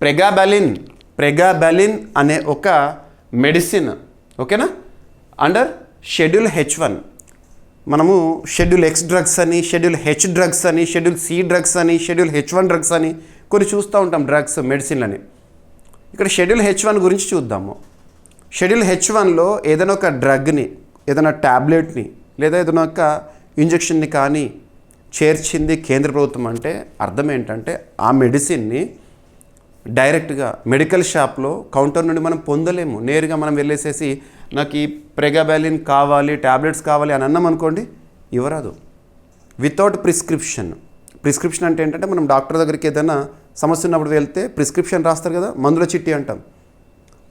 ప్రెగాబలిన్ అనే ఒక మెడిసిన్, ఓకేనా, అండర్ షెడ్యూల్ H1. మనము షెడ్యూల్ X డ్రగ్స్ అని, షెడ్యూల్ H డ్రగ్స్ అని, షెడ్యూల్ C డ్రగ్స్ అని, షెడ్యూల్ H1 డ్రగ్స్ అని కొన్ని చూస్తూ ఉంటాం డ్రగ్స్ మెడిసిన్లని. ఇక్కడ షెడ్యూల్ H1 గురించి చూద్దాము. షెడ్యూల్ H1లో ఏదైనా ఒక డ్రగ్ని, ఏదైనా ట్యాబ్లెట్ని లేదా ఏదైనా ఒక ఇంజెక్షన్ని కానీ చేర్చింది కేంద్ర ప్రభుత్వం అంటే అర్థం ఏంటంటే ఆ మెడిసిన్ని డైరెక్ట్గా మెడికల్ షాప్లో కౌంటర్ నుండి మనం పొందలేము. నేరుగా మనం వెళ్ళేసేసి నాకు ఈ ప్రెగాబలిన్ కావాలి, ట్యాబ్లెట్స్ కావాలి అని అన్నాం అనుకోండి, ఇవ్వరాదు. వితౌట్ ప్రిస్క్రిప్షన్ అంటే ఏంటంటే మనం డాక్టర్ దగ్గరికి ఏదైనా సమస్య ఉన్నప్పుడు వెళ్తే ప్రిస్క్రిప్షన్ రాస్తారు కదా, మందుల చిట్టి అంటాం.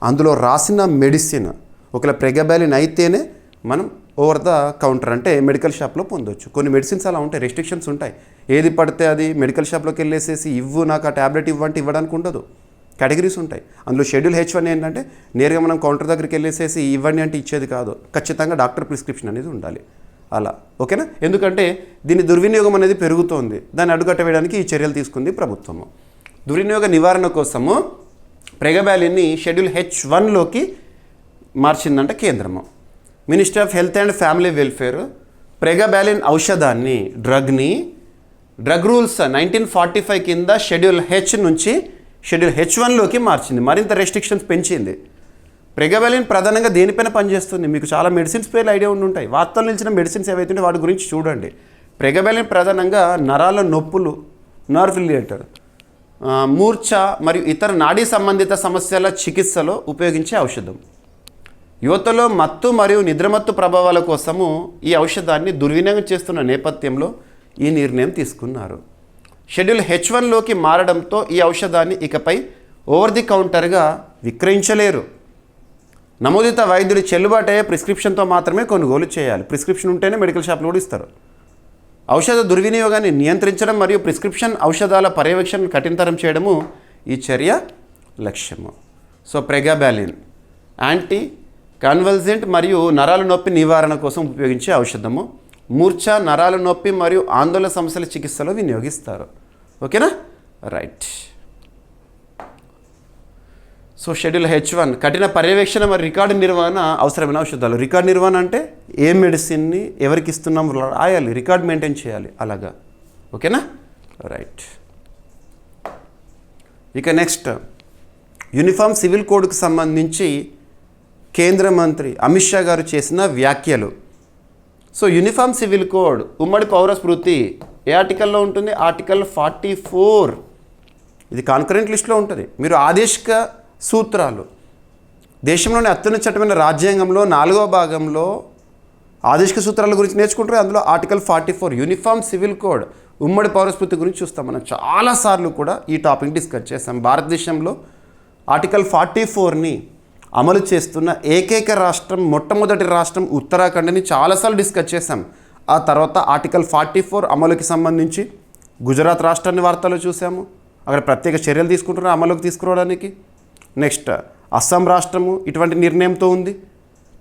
అందులో రాసిన మెడిసిన్ ఒకవేళ ప్రెగాబలిన్ అయితేనే మనం ఓవర్ ద కౌంటర్ అంటే మెడికల్ షాప్లో పొందొచ్చు. కొన్ని మెడిసిన్స్ అలా ఉంటాయి, రెస్ట్రిక్షన్స్ ఉంటాయి. ఏది పడితే అది మెడికల్ షాప్లోకి వెళ్ళేసేసి ఇవ్వు నాకు ఆ ట్యాబ్లెట్ ఇవ్వంటే ఇవ్వడానికి ఉండదు. కేటగిరీస్ ఉంటాయి. అందులో షెడ్యూల్ H1 ఏంటంటే నేరుగా మనం కౌంటర్ దగ్గరికి వెళ్ళేసేసి ఇవ్వండి అంటే ఇచ్చేది కాదు. ఖచ్చితంగా డాక్టర్ ప్రిస్క్రిప్షన్ అనేది ఉండాలి అలా. ఓకేనా. ఎందుకంటే దీని దుర్వినియోగం అనేది పెరుగుతోంది. దాన్ని అడ్డుకట్ట వేయడానికి ఈ చర్యలు తీసుకుంది ప్రభుత్వము. దుర్వినియోగ నివారణ కోసము ప్రెగాబలిన్ని షెడ్యూల్ H1లోకి మార్చిందంట కేంద్రము. Ministry of health and family welfare pregabalin ఔషధాన్ని డ్రగ్ రూల్స్ 1945 కింద షెడ్యూల్ H నుంచి షెడ్యూల్ H1లోకి మార్చింది. మరింత రెస్ట్రిక్షన్స్ పెంచింది. ప్రెగాబలిన్ ప్రధానంగా దేనిపైన పనిచేస్తుంది? మీకు చాలా మెడిసిన్స్ పేర్లు ఐడియా ఉండి ఉంటాయి. వార్తలు నిలిచిన మెడిసిన్స్ ఏవైతుంటే వాటి గురించి చూడండి. ప్రెగాబలిన్ ప్రధానంగా నరాల నొప్పులు, నర్వ్ రిలేటెడ్, మూర్ఛ మరియు ఇతర నాడీ సంబంధిత సమస్యల చికిత్సలో ఉపయోగించే ఔషధం. యువతలో మత్తు మరియు నిద్రమత్తు ప్రభావాల కోసము ఈ ఔషధాన్ని దుర్వినియోగం చేస్తున్న నేపథ్యంలో ఈ నిర్ణయం తీసుకున్నారు. షెడ్యూల్ H1లోకి మారడంతో ఈ ఔషధాన్ని ఇకపై ఓవర్ ది కౌంటర్గా విక్రయించలేరు. నమోదిత వైద్యుడి చెల్లుబాటు అయ్యే ప్రిస్క్రిప్షన్తో మాత్రమే కొనుగోలు చేయాలి. ప్రిస్క్రిప్షన్ ఉంటేనే మెడికల్ షాప్లో కూడా ఇస్తారు. ఔషధ దుర్వినియోగాన్ని నియంత్రించడం మరియు ప్రిస్క్రిప్షన్ ఔషధాల పర్యవేక్షణను కఠినతరం చేయడము ఈ చర్య లక్ష్యము. సో ప్రెగాబలిన్ యాంటీ కన్వల్జెంట్ మరియు నరాల నొప్పి నివారణ కోసం ఉపయోగించే ఔషధము. మూర్ఛ, నరాల నొప్పి మరియు ఆందోళన సమస్యల చికిత్సలో వినియోగిస్తారు. ఓకేనా. రైట్. సో షెడ్యూల్ H1 కఠిన పర్యవేక్షణ మరియు రికార్డు నిర్వహణ అవసరమైన ఔషధాలు. రికార్డు నిర్వహణ అంటే ఏ మెడిసిన్ని ఎవరికి ఇస్తున్నాం రాయాలి, రికార్డ్ మెయింటైన్ చేయాలి అలాగా. ఓకేనా. రైట్. ఇక నెక్స్ట్ యూనిఫామ్ సివిల్ కోడ్కు సంబంధించి కేంద్ర మంత్రి అమిత్ షా గారు చేసిన వ్యాఖ్యలు. సో యూనిఫామ్ సివిల్ కోడ్ ఉమ్మడి పౌర స్మృతి ఏ ఆర్టికల్లో ఉంటుంది? ఆర్టికల్ 44. ఇది కాన్కరెంట్ లిస్ట్లో ఉంటుంది. మీరు ఆదేశిక సూత్రాలు దేశంలోని అత్యున్నత చట్టమైన రాజ్యాంగంలో 4వ భాగంలో ఆదేశిక సూత్రాల గురించి నేర్చుకుంటారు. అందులో ఆర్టికల్ 44 యూనిఫామ్ సివిల్ కోడ్ ఉమ్మడి పౌరస్మృతి గురించి చూస్తాం. మనం చాలాసార్లు కూడా ఈ టాపిక్ డిస్కస్ చేస్తాం. భారతదేశంలో ఆర్టికల్ 44ని అమలు చేస్తున్న ఏకైక రాష్ట్రం, మొట్టమొదటి రాష్ట్రం ఉత్తరాఖండ్ని చాలాసార్లు డిస్కస్ చేశాం. ఆ తర్వాత ఆర్టికల్ 44 అమలుకి సంబంధించి గుజరాత్ రాష్ట్రాన్ని వార్తల్లో చూసాము. అక్కడ ప్రత్యేక చర్యలు తీసుకుంటున్నారు అమలుకి తీసుకురావడానికి. నెక్స్ట్ అస్సాం రాష్ట్రము ఇటువంటి నిర్ణయంతో ఉంది.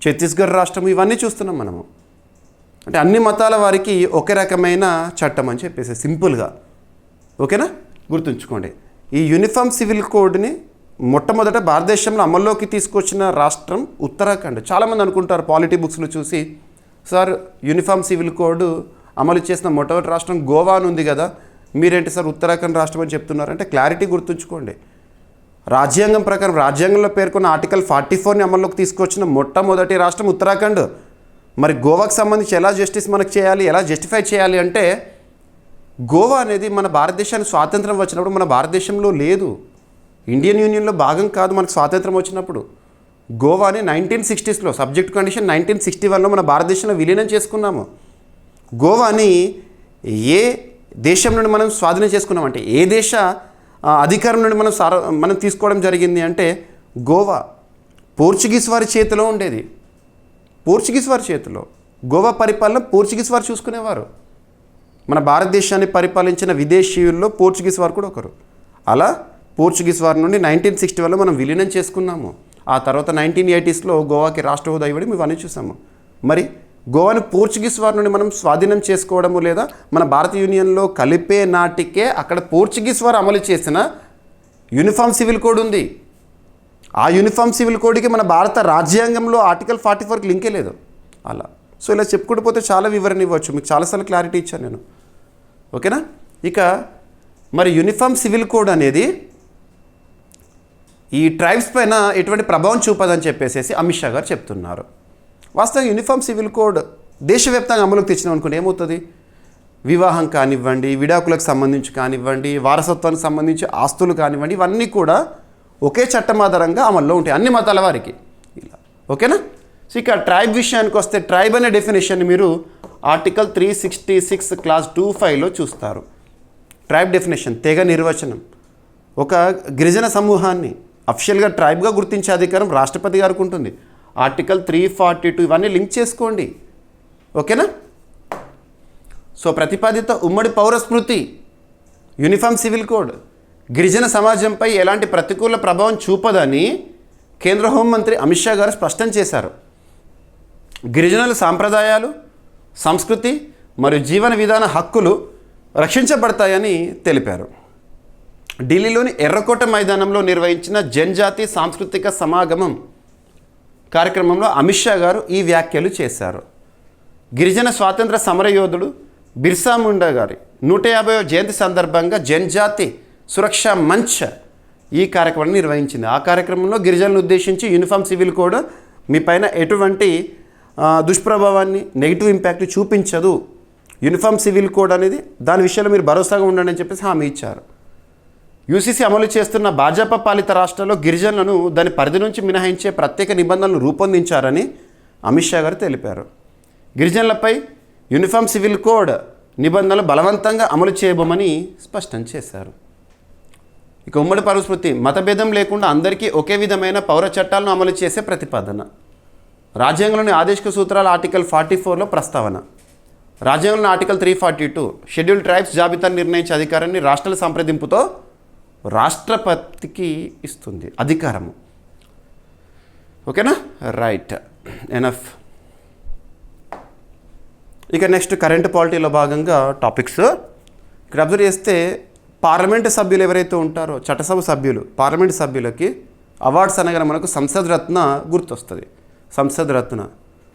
ఛత్తీస్గఢ్ రాష్ట్రము ఇవన్నీ చూస్తున్నాం మనము. అంటే అన్ని మతాల వారికి ఒకే రకమైన చట్టం అని చెప్పేసి సింపుల్గా. ఓకేనా. గుర్తుంచుకోండి. ఈ యూనిఫామ్ సివిల్ కోడ్ని మొట్టమొదట భారతదేశంలో అమల్లోకి తీసుకొచ్చిన రాష్ట్రం ఉత్తరాఖండ్. చాలామంది అనుకుంటారు పాలిటీ బుక్స్లో చూసి, సార్ యూనిఫామ్ సివిల్ కోడ్ అమలు చేసిన మొట్టమొదటి రాష్ట్రం గోవా అని ఉంది కదా, మీరేంటి సార్ ఉత్తరాఖండ్ రాష్ట్రం అని చెప్తున్నారంటే క్లారిటీ గుర్తుంచుకోండి. రాజ్యాంగం ప్రకారం రాజ్యాంగంలో పేర్కొన్న ఆర్టికల్ 44ని అమల్లోకి తీసుకొచ్చిన మొట్టమొదటి రాష్ట్రం ఉత్తరాఖండ్. మరి గోవాకు సంబంధించి ఎలా జస్టిస్ మనకు చేయాలి, ఎలా జస్టిఫై చేయాలి అంటే గోవా అనేది మన భారతదేశానికి స్వాతంత్రం వచ్చినప్పుడు మన భారతదేశంలో లేదు, ఇండియన్ యూనియన్లో భాగం కాదు. మనకు స్వాతంత్రం వచ్చినప్పుడు గోవాని 1960sలో సబ్జెక్ట్ కండిషన్ 1961లో మన భారతదేశంలో విలీనం చేసుకున్నాము. గోవాని ఏ దేశం నుండి మనం స్వాధీనం చేసుకున్నామంటే, ఏ దేశ అధికారం నుండి మనం తీసుకోవడం జరిగింది అంటే గోవా పోర్చుగీస్ వారి చేతిలో ఉండేది. పోర్చుగీస్ వారి చేతిలో గోవా పరిపాలన పోర్చుగీస్ వారు చూసుకునేవారు. మన భారతదేశాన్ని పరిపాలించిన విదేశీయుల్లో పోర్చుగీస్ వారు కూడా ఒకరు. అలా పోర్చుగీస్ వారి నుండి 1961లో మనం విలీనం చేసుకున్నాము. ఆ తర్వాత 1980sలో గోవాకి రాష్ట్ర హోదా ఇవ్వడం ఇవన్నీ చూసాము. మరి గోవాని పోర్చుగీస్ వారి నుండి మనం స్వాధీనం చేసుకోవడము లేదా మన భారత యూనియన్లో కలిపే నాటికే అక్కడ పోర్చుగీస్ వారు అమలు చేసిన యూనిఫామ్ సివిల్ కోడ్ ఉంది. ఆ యూనిఫామ్ సివిల్ కోడ్కి మన భారత రాజ్యాంగంలో ఆర్టికల్ 44కి లింకే లేదు. అలా సో ఇలా చెప్పుకుంటూ పోతే చాలా వివరణ ఇవ్వచ్చు, మీకు చాలాసార్లు క్లారిటీ ఇచ్చాను నేను. ఓకేనా? ఇక మరి యూనిఫామ్ సివిల్ కోడ్ అనేది ఈ ట్రైబ్స్ పైన ఎటువంటి ప్రభావం చూపదని చెప్పేసి అమిత్ షా గారు చెప్తున్నారు. వాస్తవంగా యూనిఫామ్ సివిల్ కోడ్ దేశవ్యాప్తంగా అమలుకు తెచ్చినాం అనుకుంటే ఏమవుతుంది? వివాహం కానివ్వండి, విడాకులకు సంబంధించి కానివ్వండి, వారసత్వానికి సంబంధించి ఆస్తులు కానివ్వండి, ఇవన్నీ కూడా ఒకే చట్టం ఆధారంగా అమల్లో ఉంటాయి అన్ని మతాల వారికి. ఇలా ఓకేనా? సో ఇక ట్రైబ్ విషయానికి వస్తే ట్రైబ్ అనే డెఫినేషన్ మీరు ఆర్టికల్ 366 క్లాస్ 25లో చూస్తారు. ట్రైబ్ డెఫినేషన్ తెగ నిర్వచనం. ఒక గిరిజన సమూహాన్ని అఫిషియల్గా ట్రైబ్గా గుర్తించే అధికారం రాష్ట్రపతి గారికి ఉంటుంది. ఆర్టికల్ 342 ఇవన్నీ లింక్ చేసుకోండి. ఓకేనా? సో ప్రతిపాదిత ఉమ్మడి పౌర స్మృతి యూనిఫామ్ సివిల్ కోడ్ గిరిజన సమాజంపై ఎలాంటి ప్రతికూల ప్రభావం చూపదని కేంద్ర హోంమంత్రి అమిత్ షా గారు స్పష్టం చేశారు. గిరిజనుల సాంప్రదాయాలు, సంస్కృతి మరియు జీవన విధాన హక్కులు రక్షించబడతాయని తెలిపారు. ఢిల్లీలోని ఎర్రకోట మైదానంలో నిర్వహించిన జనజాతి సాంస్కృతిక సమాగమం కార్యక్రమంలో అమిత్ షా గారు ఈ వ్యాఖ్యలు చేశారు. గిరిజన స్వాతంత్ర సమరయోధుడు బిర్సా ముండా గారి 150వ జయంతి సందర్భంగా జనజాతి సురక్షా మంచ్ ఈ కార్యక్రమాన్ని నిర్వహించింది. ఆ కార్యక్రమంలో గిరిజనులను ఉద్దేశించి యూనిఫామ్ సివిల్ కోడ్ మీ పైన ఎటువంటి దుష్ప్రభావాన్ని, నెగిటివ్ ఇంపాక్ట్ చూపించదు, యూనిఫామ్ సివిల్ కోడ్ అనేది దాని విషయంలో మీరు భరోసాగా ఉండండి అని చెప్పేసి హామీ ఇచ్చారు. యూసీసీ అమలు చేస్తున్న భాజపా పాలిత రాష్ట్రాల్లో గిరిజనులను దాని పరిధి నుంచి మినహాయించే ప్రత్యేక నిబంధనలు రూపొందించారని అమిత్ షా గారు తెలిపారు. గిరిజనులపై యూనిఫామ్ సివిల్ కోడ్ నిబంధనలు బలవంతంగా అమలు చేయబోమని స్పష్టం చేశారు. ఇక ఉమ్మడి పౌర స్మృతి మతభేదం లేకుండా అందరికీ ఒకే విధమైన పౌర చట్టాలను అమలు చేసే ప్రతిపాదన. రాజ్యాంగంలోని ఆదేశిక సూత్రాల ఆర్టికల్ 44లో ప్రస్తావన. రాజ్యాంగంలోని ఆర్టికల్ 342 షెడ్యూల్ ట్రైబ్స్ జాబితాను నిర్ణయించే అధికారాన్ని రాష్ట్రాల సంప్రదింపుతో రాష్ట్రపతికి ఇస్తుంది అధికారము. ఓకేనా? Right, enough. ఇక నెక్స్ట్ కరెంట్ పాలిటీలో భాగంగా టాపిక్స్ ఇక్కడ అబ్జర్వ్ చేస్తే పార్లమెంటు సభ్యులు ఎవరైతే ఉంటారో చట్టసభ సభ్యులు, పార్లమెంటు సభ్యులకి అవార్డ్స్ అనగానే మనకు సంసద్ రత్న గుర్తొస్తుంది. సంసద్ రత్న.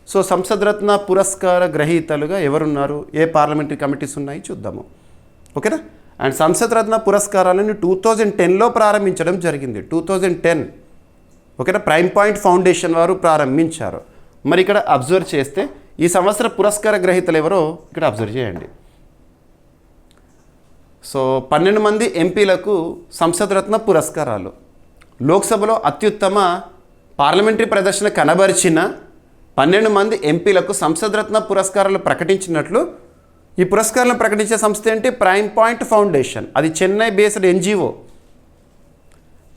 సో సంసద్ రత్న పురస్కార గ్రహీతలుగా ఎవరున్నారు, ఏ పార్లమెంటరీ కమిటీస్ ఉన్నాయి చూద్దాము. ఓకేనా? అండ్ సంసద్ రత్న పురస్కారాలను 2010లో ప్రారంభించడం జరిగింది. 2010. ఓకేనా? ప్రైమ్ పాయింట్ ఫౌండేషన్ వారు ప్రారంభించారు. మరి ఇక్కడ అబ్జర్వ్ చేస్తే ఈ సంవత్సర పురస్కార గ్రహీతలు ఎవరో ఇక్కడ అబ్జర్వ్ చేయండి. సో 12 మంది ఎంపీలకు సంసద్ రత్న పురస్కారాలు. లోక్సభలో అత్యుత్తమ పార్లమెంటరీ ప్రదర్శన కనబరిచిన 12 మంది ఎంపీలకు సంసద్ రత్న పురస్కారాలు ప్రకటించినట్లు ఈ పురస్కారాలను ప్రకటించే సంస్థ ఏంటి? Prime point foundation. అది చెన్నై బేస్డ్ ఎన్జిఓ.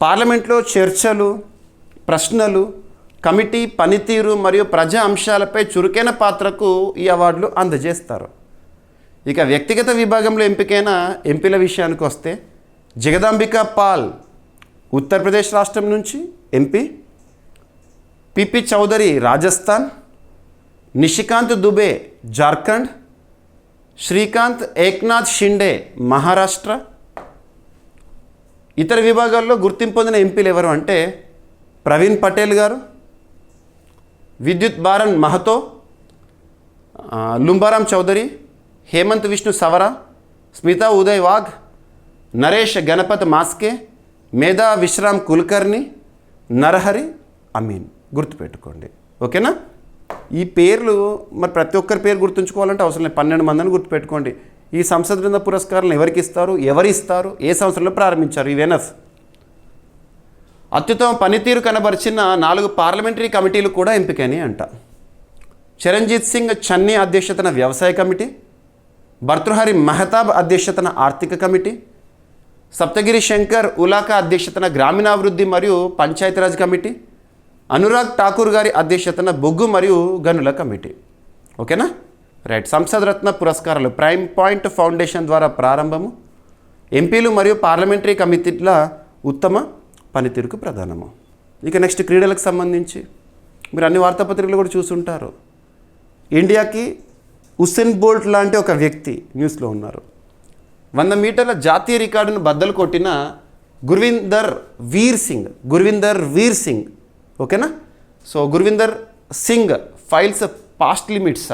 పార్లమెంట్లో చర్చలు, ప్రశ్నలు, కమిటీ పనితీరు మరియు ప్రజా అంశాలపై చురుకైన పాత్రకు ఈ అవార్డులు అందజేస్తారు. ఇక వ్యక్తిగత విభాగంలో ఎంపికైన ఎంపీల విషయానికి వస్తే జగదాంబికా పాల్ ఉత్తరప్రదేశ్ రాష్ట్రం నుంచి ఎంపీ, పిపి చౌదరి రాజస్థాన్, నిషికాంత్ దుబే జార్ఖండ్, శ్రీకాంత్ ఏక్నాథ్ షిండే మహారాష్ట్ర. ఇతర విభాగాల్లో గుర్తింపు పొందిన ఎంపీలు ఎవరు అంటే ప్రవీణ్ పటేల్ గారు, విద్యుత్ బారన్ మహతో, లుంబారాం చౌదరి, హేమంత్ విష్ణు సవరా, స్మితా ఉదయ్ వాఘ్, నరేష్ గణపత్ మాస్కే, మేధా విశ్రామ్ కుల్కర్ని, నరహరి అమీన్. గుర్తుపెట్టుకోండి. ఓకేనా? ఈ పేర్లు మరి ప్రతి ఒక్కరి పేరు గుర్తుంచుకోవాలంటే అవసరం లేదు. 12 మందిని గుర్తుపెట్టుకోండి. ఈ సంసద్ రత్న పురస్కారాలను ఎవరికి ఇస్తారు, ఎవరు ఇస్తారు, ఏ సంవత్సరంలో ప్రారంభించారు, ఇవి ఎనఫ్. అత్యుత్తమ పనితీరు కనబరిచిన 4 పార్లమెంటరీ కమిటీలు కూడా ఎంపికైనాయి అంట. చరణ్జీత్ సింగ్ చన్నీ అధ్యక్షతన వ్యవసాయ కమిటీ, భర్తృహరి మహతాబ్ అధ్యక్షతన ఆర్థిక కమిటీ, సప్తగిరి శంకర్ ఉలాకా అధ్యక్షతన గ్రామీణాభివృద్ధి మరియు పంచాయతీరాజ్ కమిటీ, అనురాగ్ ఠాకూర్ గారి అధ్యక్షతన బొగ్గు మరియు గనుల కమిటీ. ఓకేనా? రైట్. సంసద్ రత్న పురస్కారాలు ప్రైమ్ పాయింట్ ఫౌండేషన్ ద్వారా ప్రారంభము. ఎంపీలు మరియు పార్లమెంటరీ కమిటీల ఉత్తమ పనితీరుకు ప్రధానము. ఇక నెక్స్ట్ క్రీడలకు సంబంధించి మీరు అన్ని వార్తాపత్రికలు కూడా చూసుంటారు. ఇండియాకి ఉసేన్ బోల్ట్ లాంటి ఒక వ్యక్తి న్యూస్లో ఉన్నారు. 100 మీటర్ల జాతీయ రికార్డును బద్దలు కొట్టిన గుర్విందర్ వీర్ సింగ్ ఓకేనా. So Gurvinder Singh flies past limits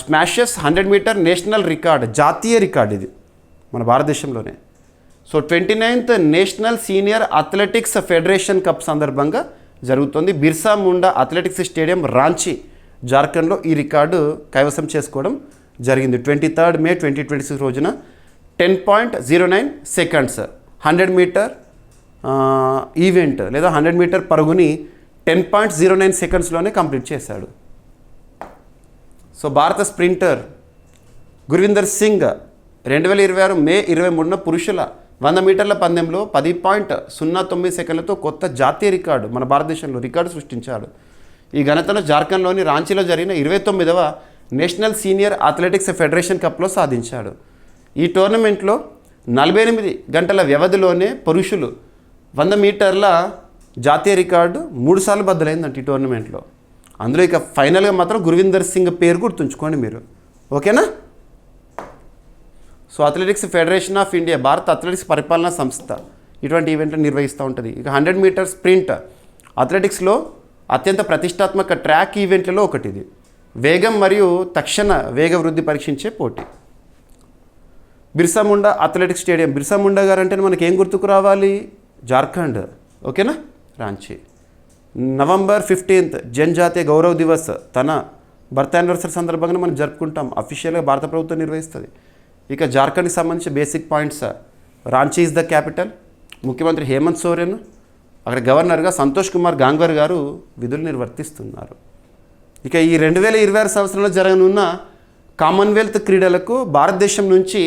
smashes 100 metre national record, జాతీయ రికార్డ్ ఇది మన భారతదేశంలోనే. So 29th national senior athletics federation cup సందర్భంగా జరుగుతుంది. బిర్సా ముండా అథ్లెటిక్స్ స్టేడియం రాంచీ, జార్ఖండ్లో ఈ రికార్డు కైవసం చేసుకోవడం జరిగింది. 23rd May 2026 రోజున 10.09 సెకండ్స్ 100 మీటర్ ఈవెంట్ లేదా 100 మీటర్ పరుగుని 10.09 సెకండ్స్లోనే కంప్లీట్ చేశాడు. సో భారత స్ప్రింటర్ గుర్విందర్ సింగ్ 2026 May 23న పురుషుల 100 మీటర్ల పందెంలో 10.09 సెకండ్లతో కొత్త జాతీయ రికార్డు మన భారతదేశంలో రికార్డు సృష్టించాడు. ఈ ఘనతను జార్ఖండ్లోని రాంచీలో జరిగిన 29వ నేషనల్ సీనియర్ అథ్లెటిక్స్ ఫెడరేషన్ కప్లో సాధించాడు. ఈ టోర్నమెంట్లో 48 గంటల వ్యవధిలోనే పురుషులు 100 మీటర్ల జాతీయ రికార్డు 3 సార్లు బద్దలైందంట ఈ టోర్నమెంట్లో. అందులో ఇక ఫైనల్గా మాత్రం గుర్విందర్ సింగ్ పేరు గుర్తుంచుకోండి మీరు, ఓకేనా. So athletics federation of India భారత అథ్లెటిక్స్ పరిపాలనా సంస్థ ఇటువంటి ఈవెంట్లు నిర్వహిస్తూ ఉంటుంది. ఇక 100 మీటర్ స్ప్రింట్ అథ్లెటిక్స్లో అత్యంత ప్రతిష్టాత్మక ట్రాక్ ఈవెంట్లలో ఒకటి ఇది. వేగం మరియు తక్షణ వేగ వృద్ధి పరీక్షించే పోటీ. బిర్సా ముండా అథ్లెటిక్స్ స్టేడియం, బిర్సా ముండా గారు అంటే మనకి ఏం గుర్తుకు రావాలి? జార్ఖండ్, ఓకేనా, రాంచీ. November 15th జనజాతీయ గౌరవ్ దివస్, తన బర్త్ యానివర్సరీ సందర్భంగా మనం జరుపుకుంటాం. అఫీషియల్గా భారత ప్రభుత్వం నిర్వహిస్తుంది. ఇక జార్ఖండ్కి సంబంధించి basic points, Ranchi is the capital, ముఖ్యమంత్రి హేమంత్ సోరెన్, అక్కడ గవర్నర్గా సంతోష్ కుమార్ గాంగ్వార్ గారు విధులు నిర్వర్తిస్తున్నారు. ఇక ఈ 2026 సంవత్సరంలో జరగనున్న కామన్వెల్త్ క్రీడలకు భారతదేశం నుంచి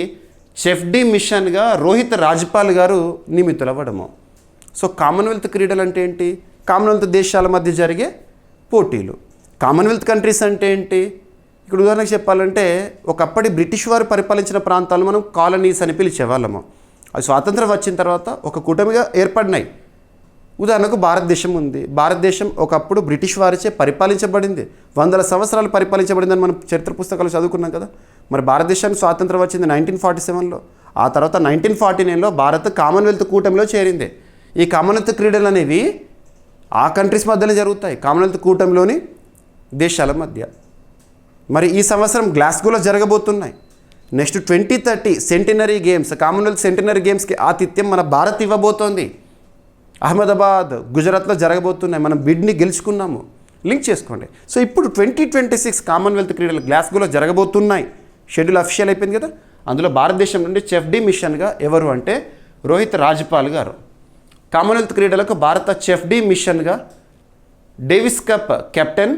చెఫ్ డి మిషన్గా రోహిత్ రాజ్పాల్ గారు నియమితులవ్వడము. సో కామన్వెల్త్ క్రీడలు అంటే ఏంటి? కామన్వెల్త్ దేశాల మధ్య జరిగే పోటీలు. కామన్వెల్త్ కంట్రీస్ అంటే ఏంటి? ఇక్కడ ఉదాహరణకు చెప్పాలంటే ఒకప్పటి బ్రిటిష్ వారు పరిపాలించిన ప్రాంతాలు మనం కాలనీస్ అని పిలిచేవాళ్ళము. అది స్వాతంత్రం వచ్చిన తర్వాత ఒక కూటమిగా ఏర్పడినాయి. ఉదాహరణకు భారతదేశం ఉంది. భారతదేశం ఒకప్పుడు బ్రిటిష్ వారిచే పరిపాలించబడింది, 100 సంవత్సరాలు పరిపాలించబడిందని మనం చరిత్ర పుస్తకాలు చదువుకున్నాం కదా. మరి భారతదేశానికి స్వాతంత్రం వచ్చింది 1947లో. ఆ తర్వాత 1949లో భారత్ కామన్వెల్త్ కూటమిలో చేరింది. ఈ కామన్వెల్త్ క్రీడలు అనేవి ఆ కంట్రీస్ మధ్యలో జరుగుతాయి, కామన్వెల్త్ కూటమిలోని దేశాల మధ్య. మరి ఈ సంవత్సరం గ్లాస్గోలో జరగబోతున్నాయి. Next 2030 centenary games, Commonwealth centenary గేమ్స్కి ఆతిథ్యం మన భారత్ ఇవ్వబోతోంది. అహ్మదాబాద్, గుజరాత్లో జరగబోతున్నాయి. మనం బిడ్ని గెలుచుకున్నాము, లింక్ చేసుకోండి. సో ఇప్పుడు 2026 కామన్వెల్త్ క్రీడలు గ్లాస్గోలో జరగబోతున్నాయి. షెడ్యూల్ అఫీషియల్ అయిపోయింది కదా. అందులో భారతదేశం నుండి చెఫ్ డి మిషన్గా ఎవరు అంటే రోహిత్ రాజ్పాల్ గారు. కామన్వెల్త్ క్రీడలకు భారత చెఫ్ డి మిషన్గా Davis cup captain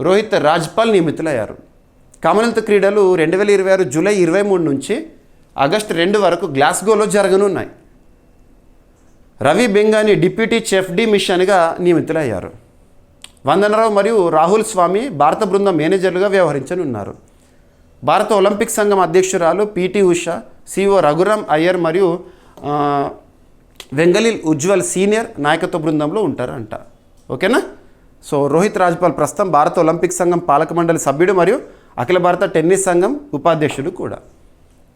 Rohit Rajpal నియమితులయ్యారు. కామన్వెల్త్ క్రీడలు 2026 జూలై 23 నుంచి ఆగస్టు 2 వరకు గ్లాస్గోలో జరగనున్నాయి. రవి బెంగానీ డిప్యూటీ చెఫ్ డి మిషన్గా నియమితులయ్యారు. వందనరావు మరియు రాహుల్ స్వామి భారత బృందం మేనేజర్లుగా వ్యవహరించనున్నారు. భారత ఒలింపిక్ సంఘం అధ్యక్షురాలు పిటి ఉషా, సిఓ రఘురామ్ అయ్యర్ మరియు వెంగళిల్ ఉజ్వల్ సీనియర్ నాయకత్వ బృందంలో ఉంటారంట, ఓకేనా. సో రోహిత్ రాజ్పాల్ ప్రస్తుతం భారత ఒలింపిక్ సంఘం పాలక మండలి సభ్యుడు మరియు అఖిల భారత టెన్నిస్ సంఘం ఉపాధ్యక్షుడు కూడా.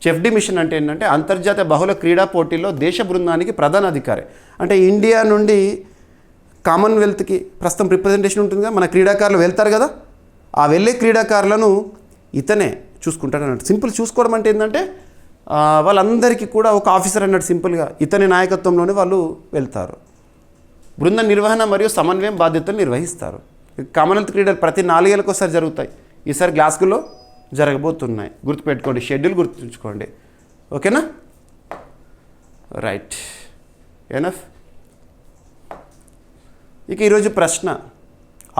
చెఫ్ డి మిషన్ అంటే ఏంటంటే అంతర్జాతీయ బహుళ క్రీడా పోటీల్లో దేశ బృందానికి ప్రధాన అధికారి. అంటే ఇండియా నుండి కామన్వెల్త్కి ప్రస్తుతం రిప్రజెంటేషన్ ఉంటుందిగా, మన క్రీడాకారులు వెళ్తారు కదా, ఆ వెళ్ళే క్రీడాకారులను ఇతనే చూసుకుంటాడు అన్నట్టు. సింపుల్ చూసుకోవడం అంటే ఏంటంటే వాళ్ళందరికీ కూడా ఒక ఆఫీసర్ అన్నట్టు, సింపుల్గా ఇతని నాయకత్వంలోనే వాళ్ళు వెళ్తారు. బృంద నిర్వహణ మరియు సమన్వయం బాధ్యతలు నిర్వహిస్తారు. కామన్వెల్త్ క్రీడలు ప్రతి 4 ఏళ్ళకి ఒకసారి జరుగుతాయి. ఈసారి గ్లాస్గోలో జరగబోతున్నాయి. గుర్తుపెట్టుకోండి, షెడ్యూల్ గుర్తుంచుకోండి, ఓకేనా. Right, enough. ఇక ఈరోజు ప్రశ్న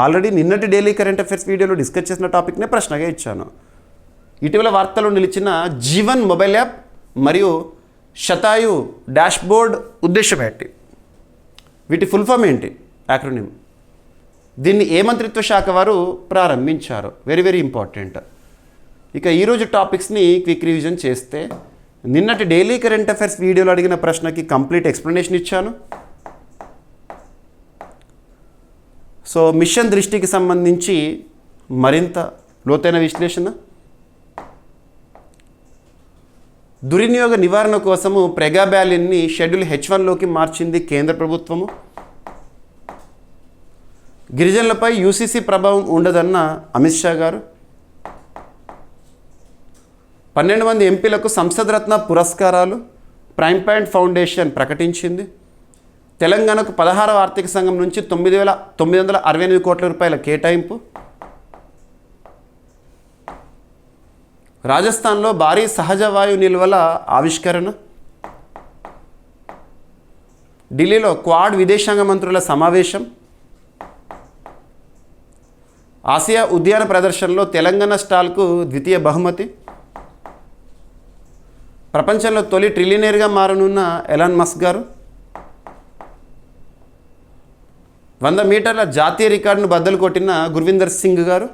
ఆల్రెడీ నిన్నటి డైలీ కరెంట్ అఫైర్స్ వీడియోలో డిస్కస్ చేసిన టాపిక్నే ప్రశ్నగా ఇచ్చాను. ఇటీవల వార్తల్లో నిలిచిన జీవన్ మొబైల్ యాప్ మరియు శతాయు డాష్బోర్డ్ ఉద్దేశం ఏంటి? వీటి ఫుల్ ఫామ్ ఏంటి, యాక్రోనిమ్? దీన్ని ఏ మంత్రిత్వ శాఖ వారు ప్రారంభించారు? Very very important. ఇక ఈరోజు టాపిక్స్ని క్విక్ రివిజన్ చేస్తే, నిన్నటి డైలీ కరెంట్ అఫైర్స్ వీడియోలో అడిగిన ప్రశ్నకి కంప్లీట్ ఎక్స్ప్లెనేషన్ ఇచ్చాను. సో మిషన్ దృష్టికి సంబంధించి మరింత లోతైన విశ్లేషణ. దుర్వినియోగ నివారణ కోసము ప్రెగాబాలిన్ని షెడ్యూల్ H1లోకి మార్చింది కేంద్ర ప్రభుత్వము. గిరిజనులపై యూసీసీ ప్రభావం ఉండదన్న అమిత్ షా గారు. 12 మంది ఎంపీలకు సంసద్ రత్న పురస్కారాలు ప్రైమ్ పాయింట్ ఫౌండేషన్ ప్రకటించింది. తెలంగాణకు 16వ ఆర్థిక సంఘం నుంచి 9,968 కోట్ల రూపాయల కేటాయింపు. రాజస్థాన్లో భారీ సహజ వాయు నిల్వల ఆవిష్కరణ. ఢిల్లీలో క్వాడ్ విదేశాంగ మంత్రుల సమావేశం. ఆసియా ఉద్యాన ప్రదర్శనలో తెలంగాణ స్టాల్కు ద్వితీయ బహుమతి. ప్రపంచంలో తొలి ట్రిలియనీర్గా మారనున్న ఎలాన్ మస్క్ గారు. 100 మీటర్ల జాతీయ రికార్డును బద్దలు కొట్టిన గుర్విందర్ సింగ్ గారు.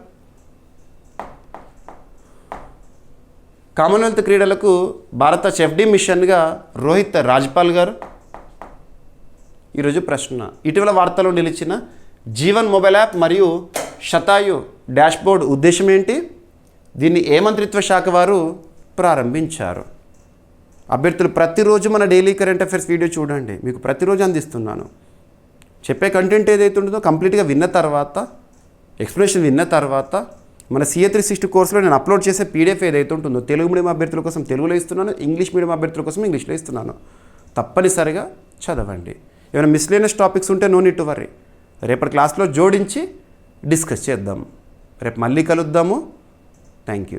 కామన్వెల్త్ క్రీడలకు భారత చెఫ్డీ మిషన్గా రోహిత్ రాజ్పాల్ గారు. ఈరోజు ప్రశ్న: ఇటీవల వార్తలో నిలిచిన జీవన్ మొబైల్ యాప్ మరియు శతాయు డాష్బోర్డ్ ఉద్దేశం ఏంటి? దీన్ని ఏ మంత్రిత్వ శాఖ వారు ప్రారంభించారు? అభ్యర్థులు ప్రతిరోజు మన డైలీ కరెంట్ అఫైర్స్ వీడియో చూడండి, మీకు ప్రతిరోజు అందిస్తున్నాను. చెప్పే కంటెంట్ ఏదైతే ఉంటుందో కంప్లీట్గా విన్న తర్వాత, ఎక్స్ప్లెనేషన్ విన్న తర్వాత, మన CA 360 కోర్సులో నేను అప్లోడ్ చేసే PDF ఏదైతే ఉంటుందో తెలుగు మీడియం అభ్యర్థుల కోసం తెలుగులో ఇస్తున్నాను, ఇంగ్లీష్ మీడియం అభ్యర్థుల కోసం ఇంగ్లీష్లో ఇస్తున్నాను. తప్పనిసరిగా చదవండి. ఏమైనా మిస్లేనియస్ టాపిక్స్ ఉంటే నో నీడ్ టు వర్రీ, రేపటి క్లాస్లో జోడించి డిస్కస్ చేద్దాం. రేపు మళ్ళీ కలుద్దాము. Thank you.